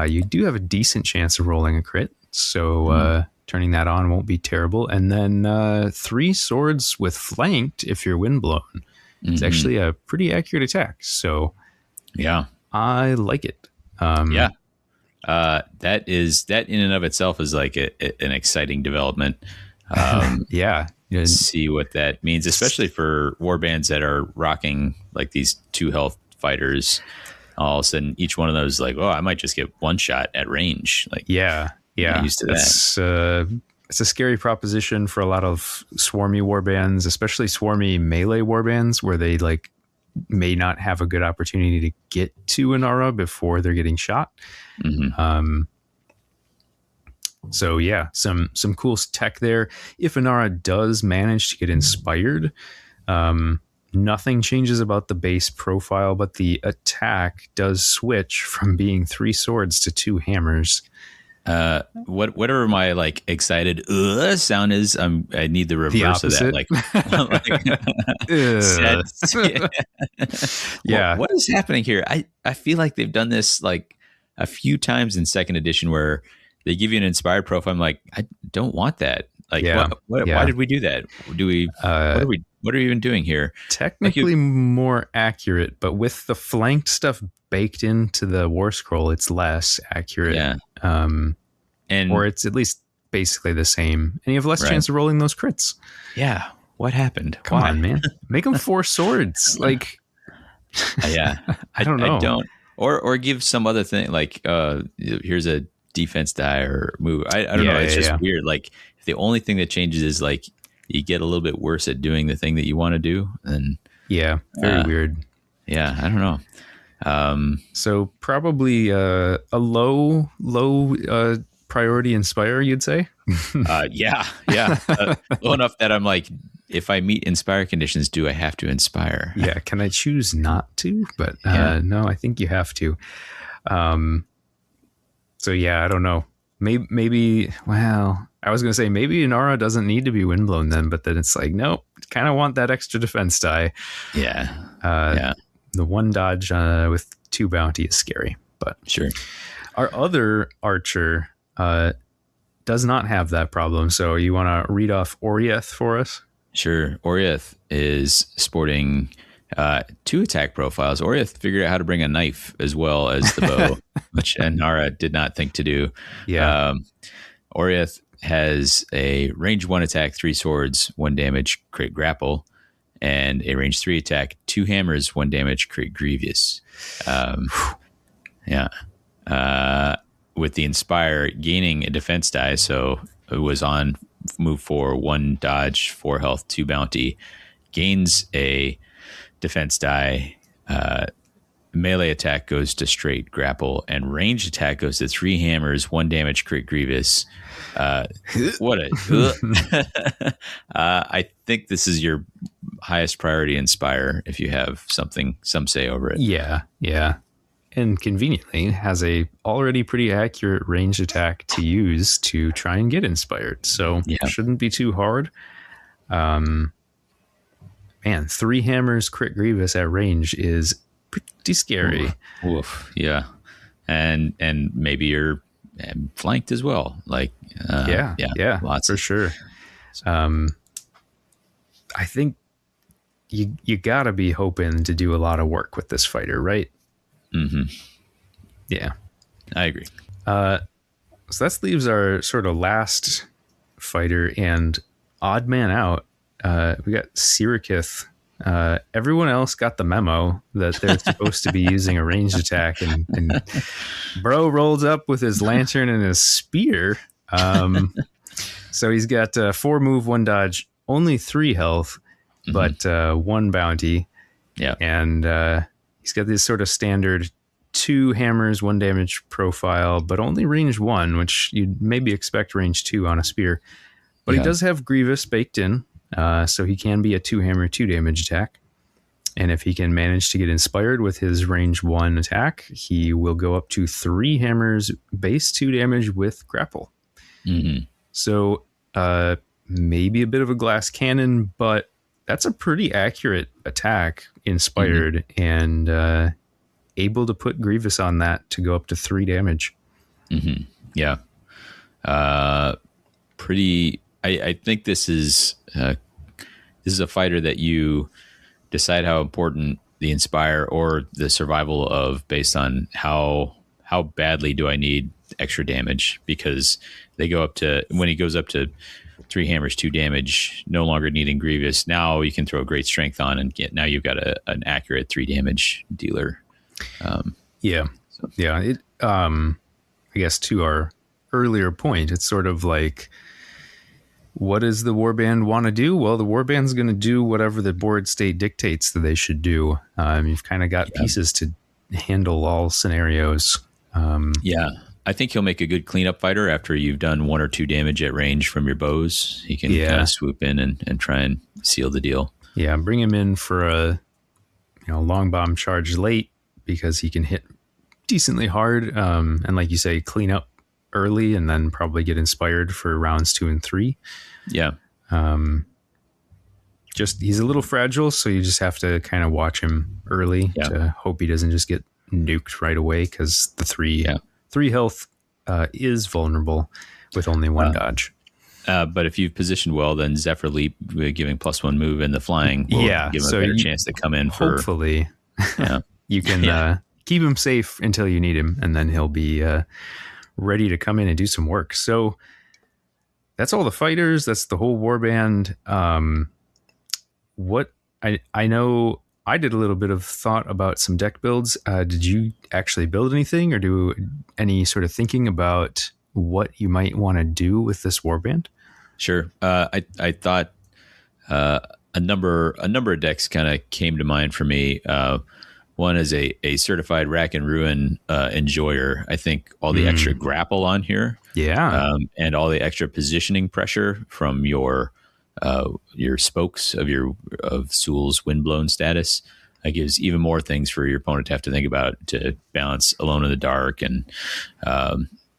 you do have a decent chance of rolling a crit. So turning that on won't be terrible. And then 3 swords with flanked if you're windblown. It's actually a pretty accurate attack. So Yeah. I like it. Yeah. That in and of itself is like an exciting development. Yeah. See what that means, especially for warbands that are rocking like these 2 health fighters. All of a sudden, each one of those like, oh, I might just get 1 shot at range. Like, Yeah. get used to that. It's a scary proposition for a lot of swarmy warbands, especially swarmy melee warbands, where they like may not have a good opportunity to get to an aura before they're getting shot. So yeah, some cool tech there. If Anara does manage to get inspired, nothing changes about the base profile, but the attack does switch from being 3 swords to 2 hammers. Whatever my like excited sound is, I need the reverse of that. Like, Yeah. What is happening here? I feel like they've done this like a few times in 2nd edition where they give you an inspired profile. I'm like, I don't want that. Like, why did we do that? Do we? What are we even doing here? Technically more accurate, but with the flanked stuff baked into the war scroll, it's less accurate. Yeah. Or it's at least basically the same, and you have less chance of rolling those crits. Yeah. What happened? Come on, man. Make them 4 swords. Like, yeah. I don't know. I don't. Or give some other thing like here's a defense die or move. I don't know. It's just weird. Like if the only thing that changes is like you get a little bit worse at doing the thing that you want to do, then very weird. Yeah, I don't know. So probably a low priority inspire, you'd say. Yeah. Low enough that I'm like, if I meet inspire conditions, do I have to inspire? Yeah. Can I choose not to? But no, I think you have to. So yeah, I don't know. Maybe. Well, I was gonna say maybe Inara doesn't need to be windblown then, but then it's like, nope. Kind of want that extra defense die. Yeah. The 1 dodge with 2 bounty is scary, but sure. Our other archer does not have that problem. So you want to read off Orieth for us? Sure. Orieth is sporting 2 attack profiles. Orieth figured out how to bring a knife as well as the bow, which Nara did not think to do. Yeah. Orieth has a range 1 attack, 3 swords, 1 damage, crit grapple, and a range 3 attack, 2 hammers, 1 damage, crit grievous. Yeah. With the inspire gaining a defense die, so it was on move 4, 1 dodge, 4 health, 2 bounty, gains a defense die. Melee attack goes to straight grapple, and ranged attack goes to 3 hammers, 1 damage, crit grievous. What a I think this is your highest priority inspire if you have some say over it. Yeah. And conveniently has a already pretty accurate ranged attack to use to try and get inspired. So it shouldn't be too hard. Man, 3 hammers crit grievous at range is pretty scary. Oof. Yeah. And maybe you're flanked as well. Like, lots for sure. I think, you gotta be hoping to do a lot of work with this fighter, right? Mm-hmm. Yeah. I agree. So that leaves our sort of last fighter and odd man out. We got Sirikith. Everyone else got the memo that they're supposed to be using a ranged attack, and bro rolls up with his lantern and his spear. So he's got 4 move, 1 dodge, only 3 health, but 1 bounty. Yeah. And he's got this sort of standard 2 hammers, 1 damage profile, but only range 1, which you'd maybe expect range 2 on a spear. But he does have Grievous baked in, so he can be a 2 hammer, 2 damage attack. And if he can manage to get inspired with his range 1 attack, he will go up to 3 hammers, base 2 damage with grapple. Mm-hmm. So maybe a bit of a glass cannon, but that's a pretty accurate attack, inspired, and able to put Grievous on that to go up to 3 damage. Mm-hmm. Yeah. Pretty. I think this is a fighter that you decide how important the inspire or the survival of based on how badly do I need extra damage, because they go up to, when he goes up to 3 hammers, 2 damage, no longer needing Grievous. Now you can throw great strength on and get, now you've got an accurate 3 damage dealer. Yeah. It, I guess to our earlier point, it's sort of like, what does the warband want to do? Well, the warband's going to do whatever the board state dictates that they should do. You've kind of got pieces to handle all scenarios. Yeah. I think he'll make a good cleanup fighter after you've done 1 or 2 damage at range from your bows. He can kind of swoop in and try and seal the deal. Yeah, bring him in for a long bomb charge late, because he can hit decently hard. And like you say, clean up early and then probably get inspired for rounds 2 and 3. Yeah. Just he's a little fragile, so you just have to kind of watch him early to hope he doesn't just get nuked right away, because the 3 health is vulnerable with only 1 dodge. But if you've positioned well, then Zephyr Leap, giving +1 move and the flying will give him a better chance to come in for... Hopefully, you can keep him safe until you need him, and then he'll be ready to come in and do some work. So that's all the fighters. That's the whole warband. What I know, I did a little bit of thought about some deck builds. Did you actually build anything or do any sort of thinking about what you might want to do with this warband? Sure. I thought a number of decks kind of came to mind for me. One is a certified rack and ruin enjoyer. I think all the extra grapple on here, and all the extra positioning pressure from your spokes of Tzul's windblown status gives even more things for your opponent to have to think about to balance alone in the dark and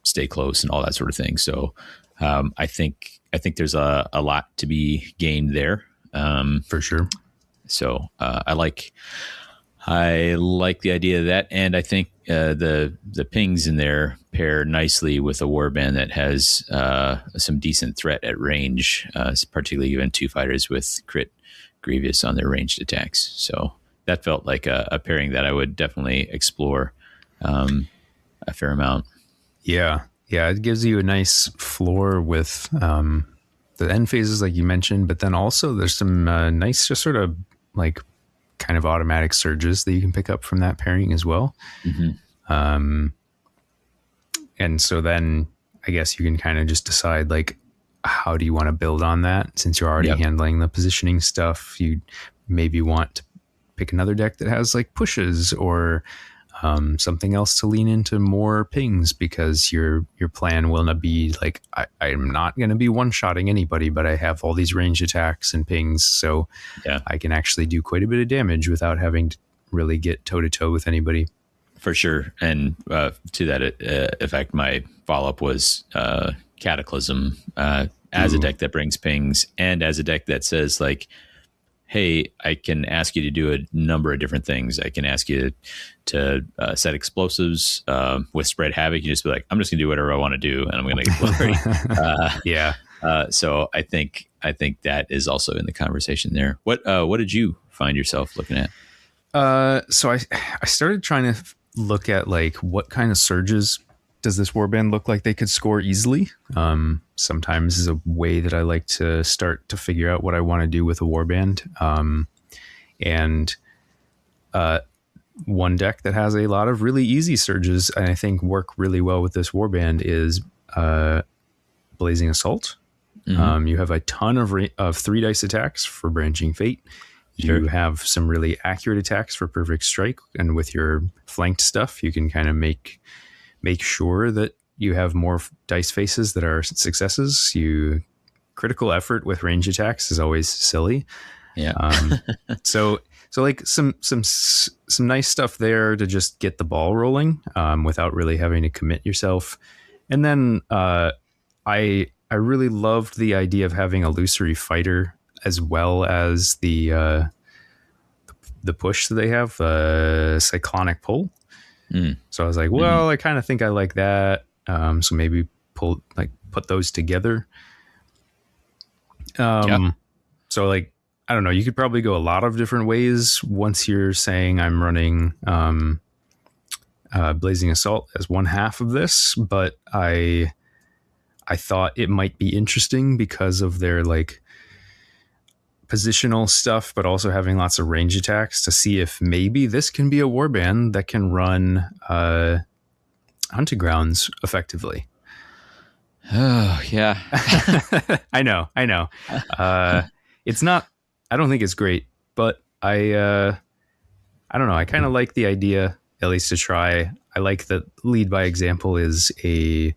stay close and all that sort of thing. So I think there's a lot to be gained there, for sure. So I like the idea of that, and I think the pings in there pair nicely with a warband that has some decent threat at range, particularly given 2 fighters with crit Grievous on their ranged attacks. So that felt like a pairing that I would definitely explore a fair amount. Yeah, it gives you a nice floor with the end phases, like you mentioned, but then also there's some nice, just sort of like kind of automatic surges that you can pick up from that pairing as well. And so then I guess you can kind of just decide, like, how do you want to build on that? Since you're already handling the positioning stuff, you maybe want to pick another deck that has like pushes or something else to lean into more pings, because your plan will not be like, I'm not going to be one-shotting anybody, but I have all these ranged attacks and pings, so I can actually do quite a bit of damage without having to really get toe-to-toe with anybody. For sure. And to that effect, my follow-up was Cataclysm as a deck that brings pings, and as a deck that says, like, hey, I can ask you to do a number of different things. I can ask you to set explosives with Spread Havoc. You just be like, I'm just going to do whatever I want to do, and I'm going to get glory. So I think that is also in the conversation there. What did you find yourself looking at? So I started trying to look at like what kind of surges does this warband look like they could score easily. Sometimes is a way that I like to start to figure out what I want to do with a warband. And one deck that has a lot of really easy surges and I think work really well with this warband is Blazing Assault. You have a ton of 3 dice attacks for Branching Fate. Sure. You have some really accurate attacks for Perfect Strike, and with your flanked stuff, you can kind of make sure that you have more dice faces that are successes. Critical effort with range attacks is always silly. Yeah. So like some nice stuff there to just get the ball rolling without really having to commit yourself. And then I really loved the idea of having a illusory fighter as well as the push that they have, cyclonic pull. So I was like, well, I kind of think I like that. So maybe put those together. So like, I don't know, you could probably go a lot of different ways once you're saying I'm running Blazing Assault as one half of this, but I thought it might be interesting because of their like positional stuff, but also having lots of range attacks to see if maybe this can be a warband that can run hunting grounds effectively. Oh yeah. I know. It's not, I don't think it's great, but I don't know. I kind of like the idea, at least to try. I like that lead by example is a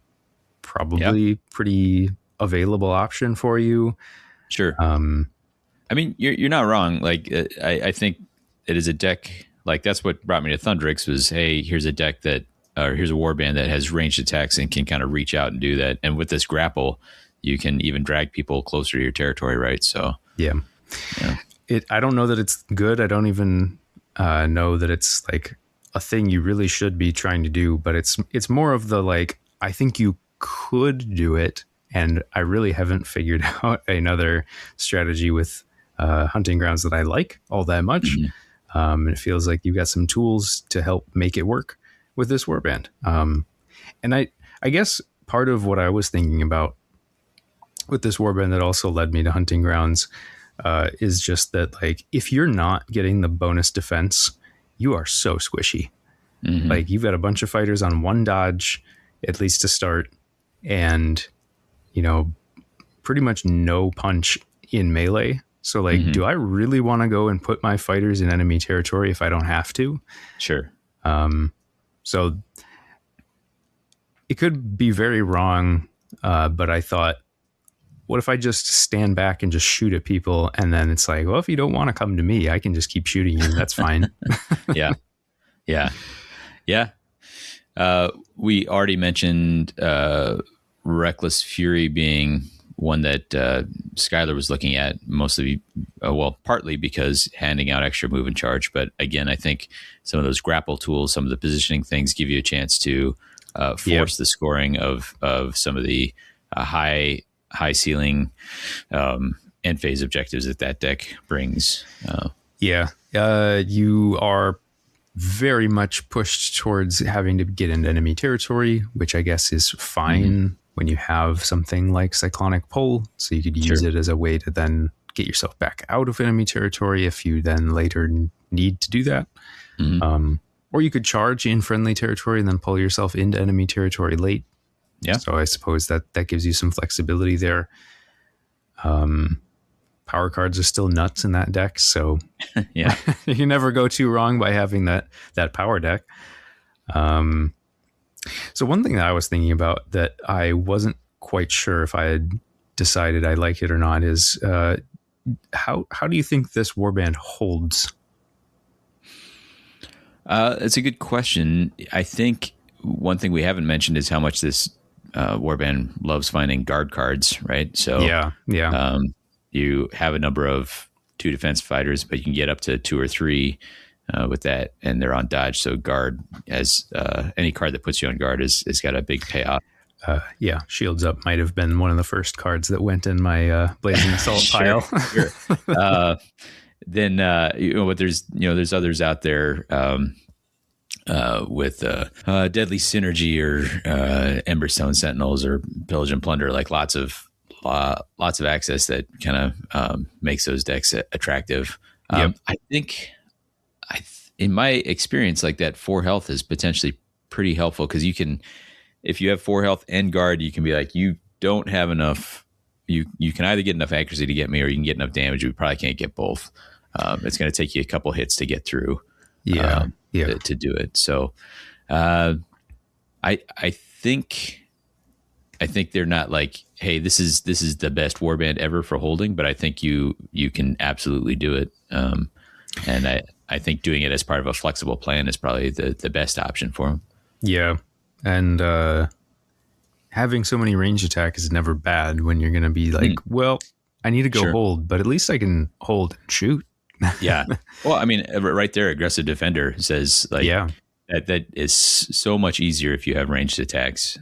probably pretty available option for you. Sure. I mean, you're not wrong. Like, I think it is a deck. Like, that's what brought me to Thundrix was, hey, here's a deck here's a warband that has ranged attacks and can kind of reach out and do that. And with this grapple, you can even drag people closer to your territory, right? So yeah. I don't know that it's good. I don't even know that it's like a thing you really should be trying to do, but it's more of the like, I think you could do it, and I really haven't figured out another strategy with hunting grounds that I like all that much. And it feels like you've got some tools to help make it work with this warband. And I guess part of what I was thinking about with this warband that also led me to hunting grounds is just that like if you're not getting the bonus defense, you are so squishy. Like you've got a bunch of fighters on one dodge, at least to start, and pretty much no punch in melee. So like, do I really want to go and put my fighters in enemy territory if I don't have to? Sure. So it could be very wrong, but I thought, what if I just stand back and just shoot at people? And then it's like, well, if you don't want to come to me, I can just keep shooting you. That's fine. Yeah. We already mentioned Reckless Fury being one that Skylar was looking at, mostly, partly because handing out extra move and charge. But again, I think some of those grapple tools, some of the positioning things give you a chance to force the scoring of some of the high ceiling end phase objectives that deck brings. You are very much pushed towards having to get into enemy territory, which I guess is fine when you have something like Cyclonic Pull. So you could use it as a way to then get yourself back out of enemy territory if you then later need to do that. Or you could charge in friendly territory and then pull yourself into enemy territory late. Yeah. So I suppose that gives you some flexibility there. Power cards are still nuts in that deck, so you never go too wrong by having that power deck. So one thing that I was thinking about that I wasn't quite sure if I had decided I like it or not is how do you think this warband holds? It's a good question. I think one thing we haven't mentioned is how much this warband loves finding guard cards, right? So you have a number of 2 defense fighters, but you can get up to 2 or 3 with that, and they're on dodge. So guard, as any card that puts you on guard, has got a big payoff. Yeah, Shields Up might have been one of the first cards that went in my Blazing Assault Sure, pile. sure. Then but there's others out there with Deadly Synergy or Emberstone Sentinels or Pillage and Plunder, like lots of access that kind of makes those decks attractive. Yep. I think in my experience, like that 4 health is potentially pretty helpful because you can, if you have 4 health and guard, you can be like, you don't have enough. You can either get enough accuracy to get me, or you can get enough damage. We probably can't get both. It's going to take you a couple hits to get through. Yeah. To do it. So, I think they're not like, hey, this is the best warband ever for holding, but I think you can absolutely do it. And I think doing it as part of a flexible plan is probably the best option for them. Yeah. And having so many range attack is never bad when you're going to be like, well, I need to go hold, but at least I can hold and shoot. Yeah. Well, I mean, right there, aggressive defender says like, that is so much easier if you have ranged attacks.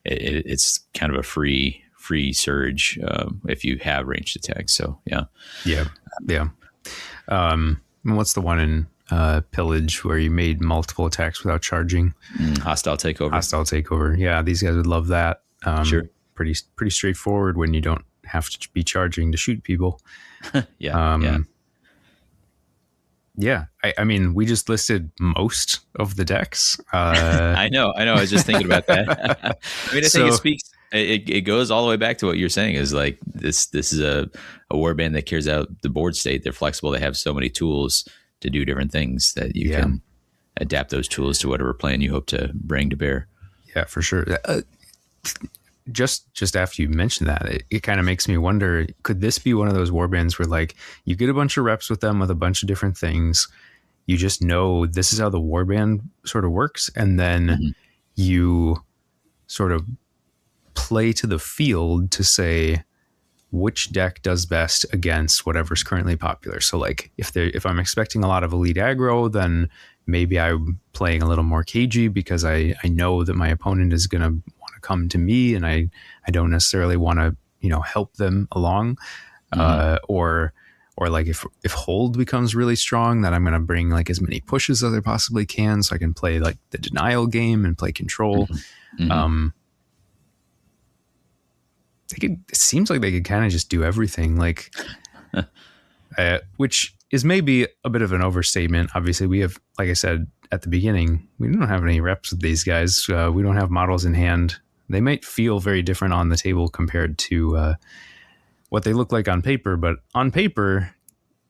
It's kind of a free surge if you have ranged attacks. So yeah. What's the one in Pillage where you made multiple attacks without charging? Hostile takeover. Yeah, these guys would love that. Sure. Pretty straightforward when you don't have to be charging to shoot people. Yeah. Yeah, I mean, we just listed most of the decks. I know. I was just thinking about that. I mean, I think it speaks. It goes all the way back to what you're saying. Is like this is a warband that cares out the board state. They're flexible. They have so many tools to do different things that you can adapt those tools to whatever plan you hope to bring to bear. Yeah, for sure. Just after you mentioned that, it kind of makes me wonder, could this be one of those warbands where like you get a bunch of reps with them with a bunch of different things, you just know this is how the warband sort of works, and then you sort of play to the field to say which deck does best against whatever's currently popular. So like if I'm expecting a lot of elite aggro, then maybe I'm playing a little more cagey because I know that my opponent is going to want to come to me, and I don't necessarily want to, help them along. Or like if hold becomes really strong, that I'm going to bring like as many pushes as I possibly can so I can play like the denial game and play control. It seems like they could kind of just do everything, like, which is maybe a bit of an overstatement. Obviously, we have, like I said at the beginning, we don't have any reps with these guys. We don't have models in hand. They might feel very different on the table compared to what they look like on paper, but on paper,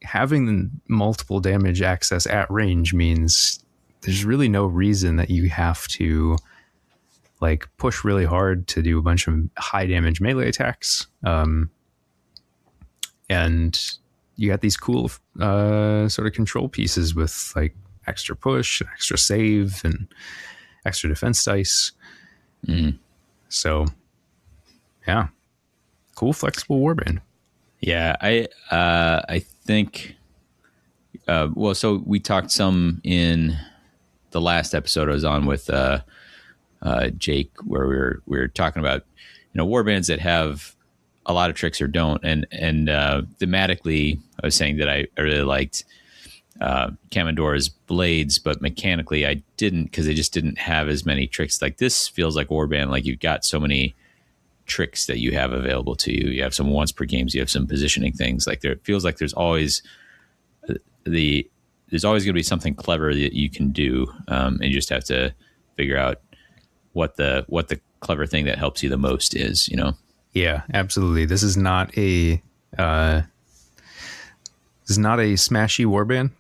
having multiple damage access at range means there's really no reason that you have to like push really hard to do a bunch of high damage melee attacks. And you got these cool sort of control pieces with like extra push, extra save, and extra defense dice. So yeah, cool flexible warband. Yeah, I think so we talked some in the last episode I was on with Jake, where we were talking about warbands that have a lot of tricks or don't, and thematically I was saying that I really liked Kamandor's blades, but mechanically I didn't, because they just didn't have as many tricks. Like this feels like warband, like you've got so many tricks that you have available to you. You have some once per games, you have some positioning things. Like it feels like there's always going to be something clever that you can do, and you just have to figure out what the clever thing that helps you the most is. Yeah, absolutely. This is not a smashy warband.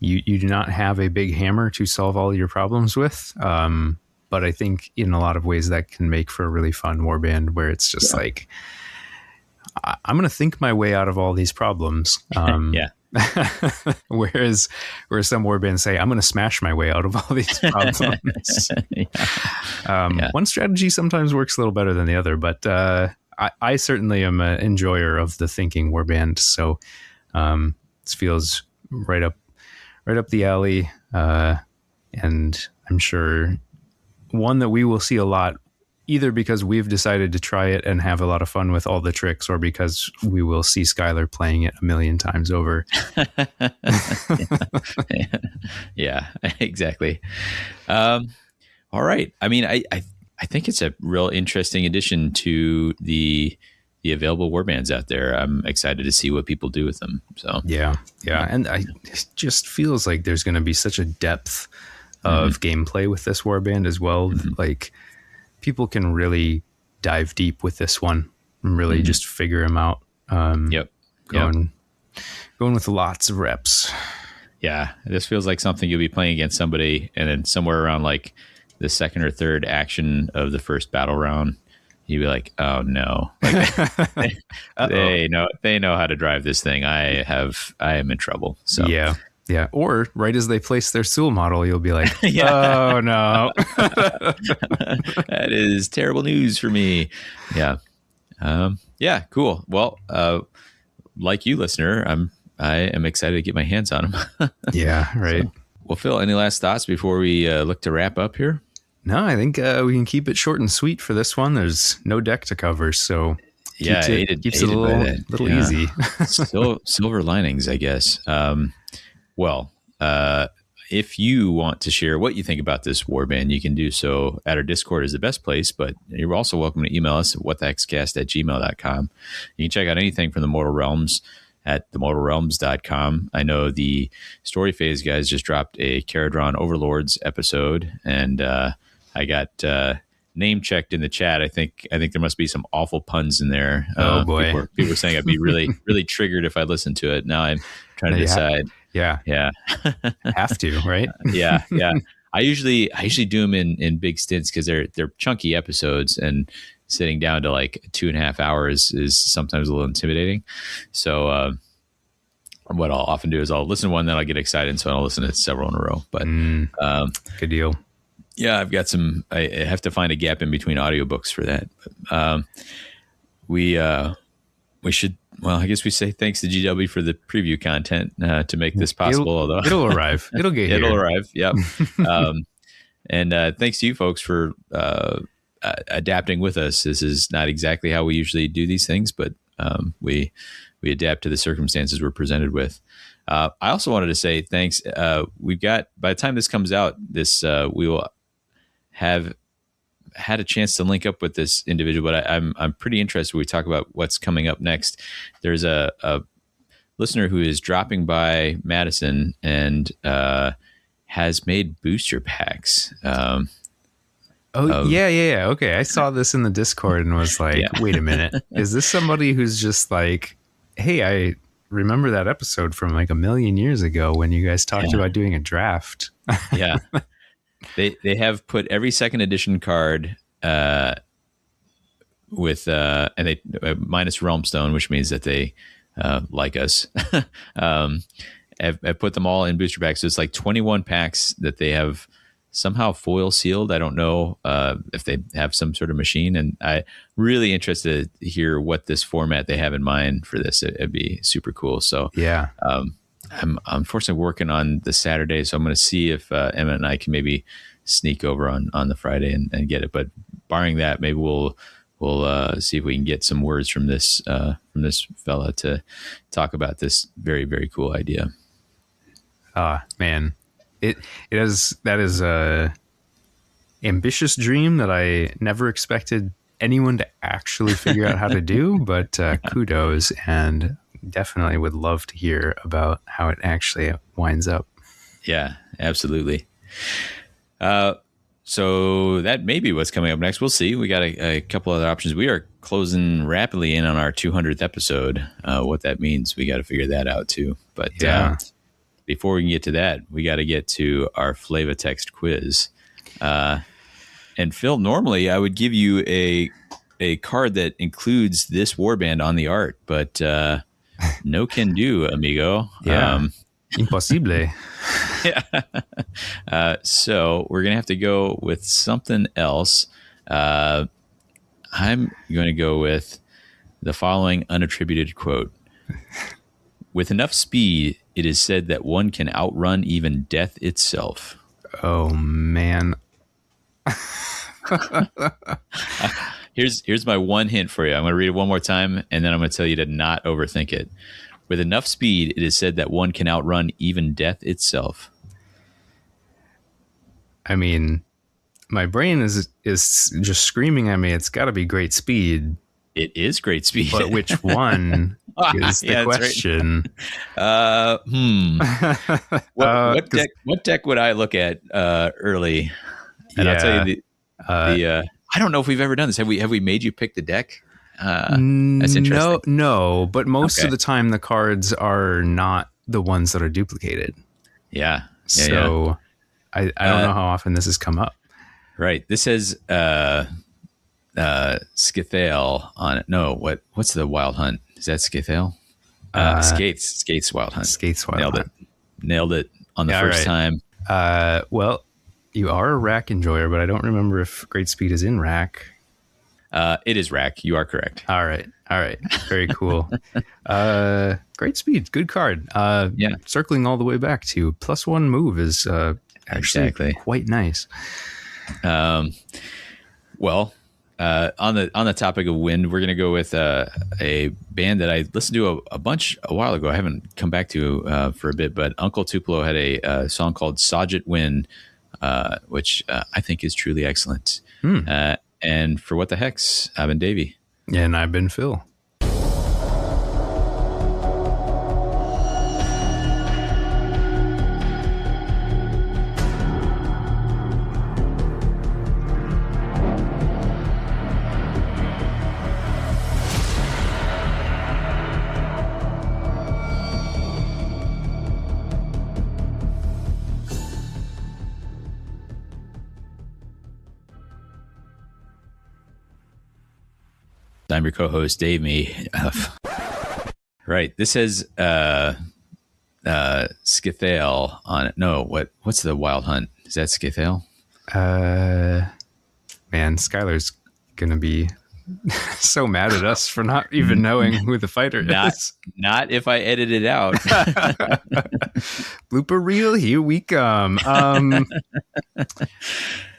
You do not have a big hammer to solve all your problems with. But I think in a lot of ways that can make for a really fun warband where it's just like, I'm going to think my way out of all these problems. Whereas some warbands say, I'm going to smash my way out of all these problems. One strategy sometimes works a little better than the other, but I certainly am an enjoyer of the thinking warband. So this feels right up the alley. And I'm sure one that we will see a lot either because we've decided to try it and have a lot of fun with all the tricks, or because we will see Skylar playing it a million times over. Yeah, exactly. All right. I mean, I think it's a real interesting addition to the available warbands out there. I'm excited to see what people do with them. So yeah. And it just feels like there's going to be such a depth of gameplay with this warband as well. Like, people can really dive deep with this one and really just figure them out. Going with lots of reps. Yeah, this feels like something you'll be playing against somebody, and then somewhere around like the second or third action of the first battle round, you'd be like, "Oh no!" Like, they know how to drive this thing. I am in trouble. So yeah. Or right as they place their Tzul model, you'll be like, "Oh no, that is terrible news for me." Yeah, cool. Well, like you, listener, I am excited to get my hands on them. Yeah, right. So, well, Phil, any last thoughts before we look to wrap up here? No, I think we can keep it short and sweet for this one. There's no deck to cover, so keeps it a little easy. Silver linings, I guess. If you want to share what you think about this warband, you can do so at our Discord is the best place, but you're also welcome to email us at whatthehexcast@gmail.com. You can check out anything from the Mortal Realms at themortalrealms.com. I know the Story Phase guys just dropped a Caradron Overlords episode, and I got name checked in the chat. I think there must be some awful puns in there. Oh boy. People were saying I'd be really, really triggered if I listened to it. Now I'm trying to decide. Yeah. Have to, right? Yeah. I usually do them in big stints because they're chunky episodes, and sitting down to like 2.5 hours is sometimes a little intimidating. So what I'll often do is I'll listen to one, then I'll get excited, and so I'll listen to several in a row. But good deal. Yeah, I've got some. I have to find a gap in between audiobooks for that. But, we should. Well, I guess we say thanks to GW for the preview content to make this possible. It'll arrive. It'll get here. It'll arrive. Yep. And thanks to you folks for adapting with us. This is not exactly how we usually do these things, but we adapt to the circumstances we're presented with. I also wanted to say thanks. We've got, by the time this comes out, we will have had a chance to link up with this individual, but I'm pretty interested when we talk about what's coming up next. There's a listener who is dropping by Madison and has made booster packs. Yeah. Okay. I saw this in the Discord and was like, wait a minute. Is this somebody who's just like, hey, I remember that episode from like a million years ago when you guys talked about doing a draft? Yeah. They have put every second edition card with and they minus Realmstone, which means that they like us. I've put them all in booster packs. So it's like 21 packs that they have somehow foil sealed. I don't know if they have some sort of machine, and I'm really interested to hear what this format they have in mind for this. It'd be super cool. So yeah. I'm unfortunately working on the Saturday, so I'm going to see if Emma and I can maybe sneak over on the Friday and get it. But barring that, maybe we'll see if we can get some words from this fella to talk about this very, very cool idea. Man, that is a ambitious dream that I never expected anyone to actually figure out how to do. But kudos, and definitely would love to hear about how it actually winds up. Yeah, absolutely. So that may be what's coming up next. We'll see. We got a couple other options. We are closing rapidly in on our 200th episode. What that means, we got to figure that out too. But before we can get to that, we got to get to our Flava Text quiz. And Phil, normally I would give you a card that includes this warband on the art, but no can do, amigo. Yeah. Impossible. Yeah. So we're going to have to go with something else. I'm going to go with the following unattributed quote. With enough speed, it is said that one can outrun even death itself. Oh, man. Here's my one hint for you. I'm going to read it one more time, and then I'm going to tell you to not overthink it. With enough speed, it is said that one can outrun even death itself. I mean, my brain is just screaming at me. It's got to be great speed. It is great speed. But which one is the question? Right. What deck would I look at early? And I'll tell you I don't know if we've ever done this. Have we made you pick the deck? That's interesting. No, but most of the time the cards are not the ones that are duplicated. Yeah. So I don't know how often this has come up. Right. This says Scythielle on it. No, what's the Wild Hunt? Is that Scythielle? Skates Wild Hunt. Skates Wild Hunt. Nailed it on the first time. Well, you are a rack enjoyer, but I don't remember if Great Speed is in rack. It is rack. You are correct. All right. Very cool. Great Speed. Good card. Circling all the way back to +1 move is actually quite nice. Well, on the topic of wind, we're going to go with a band that I listened to a bunch a while ago. I haven't come back to for a bit, but Uncle Tupelo had a song called Sajit Wind, which I think is truly excellent. And for What the Hex, I've been Davey. And I've been Phil. I'm your co-host, Dave Me. Right. This says Scythielle on it. No, what's the Wild Hunt? Is that Scythielle? Man, Skylar's gonna be so mad at us for not even knowing who the fighter is. Not if I edit it out. Blooper reel, here we come.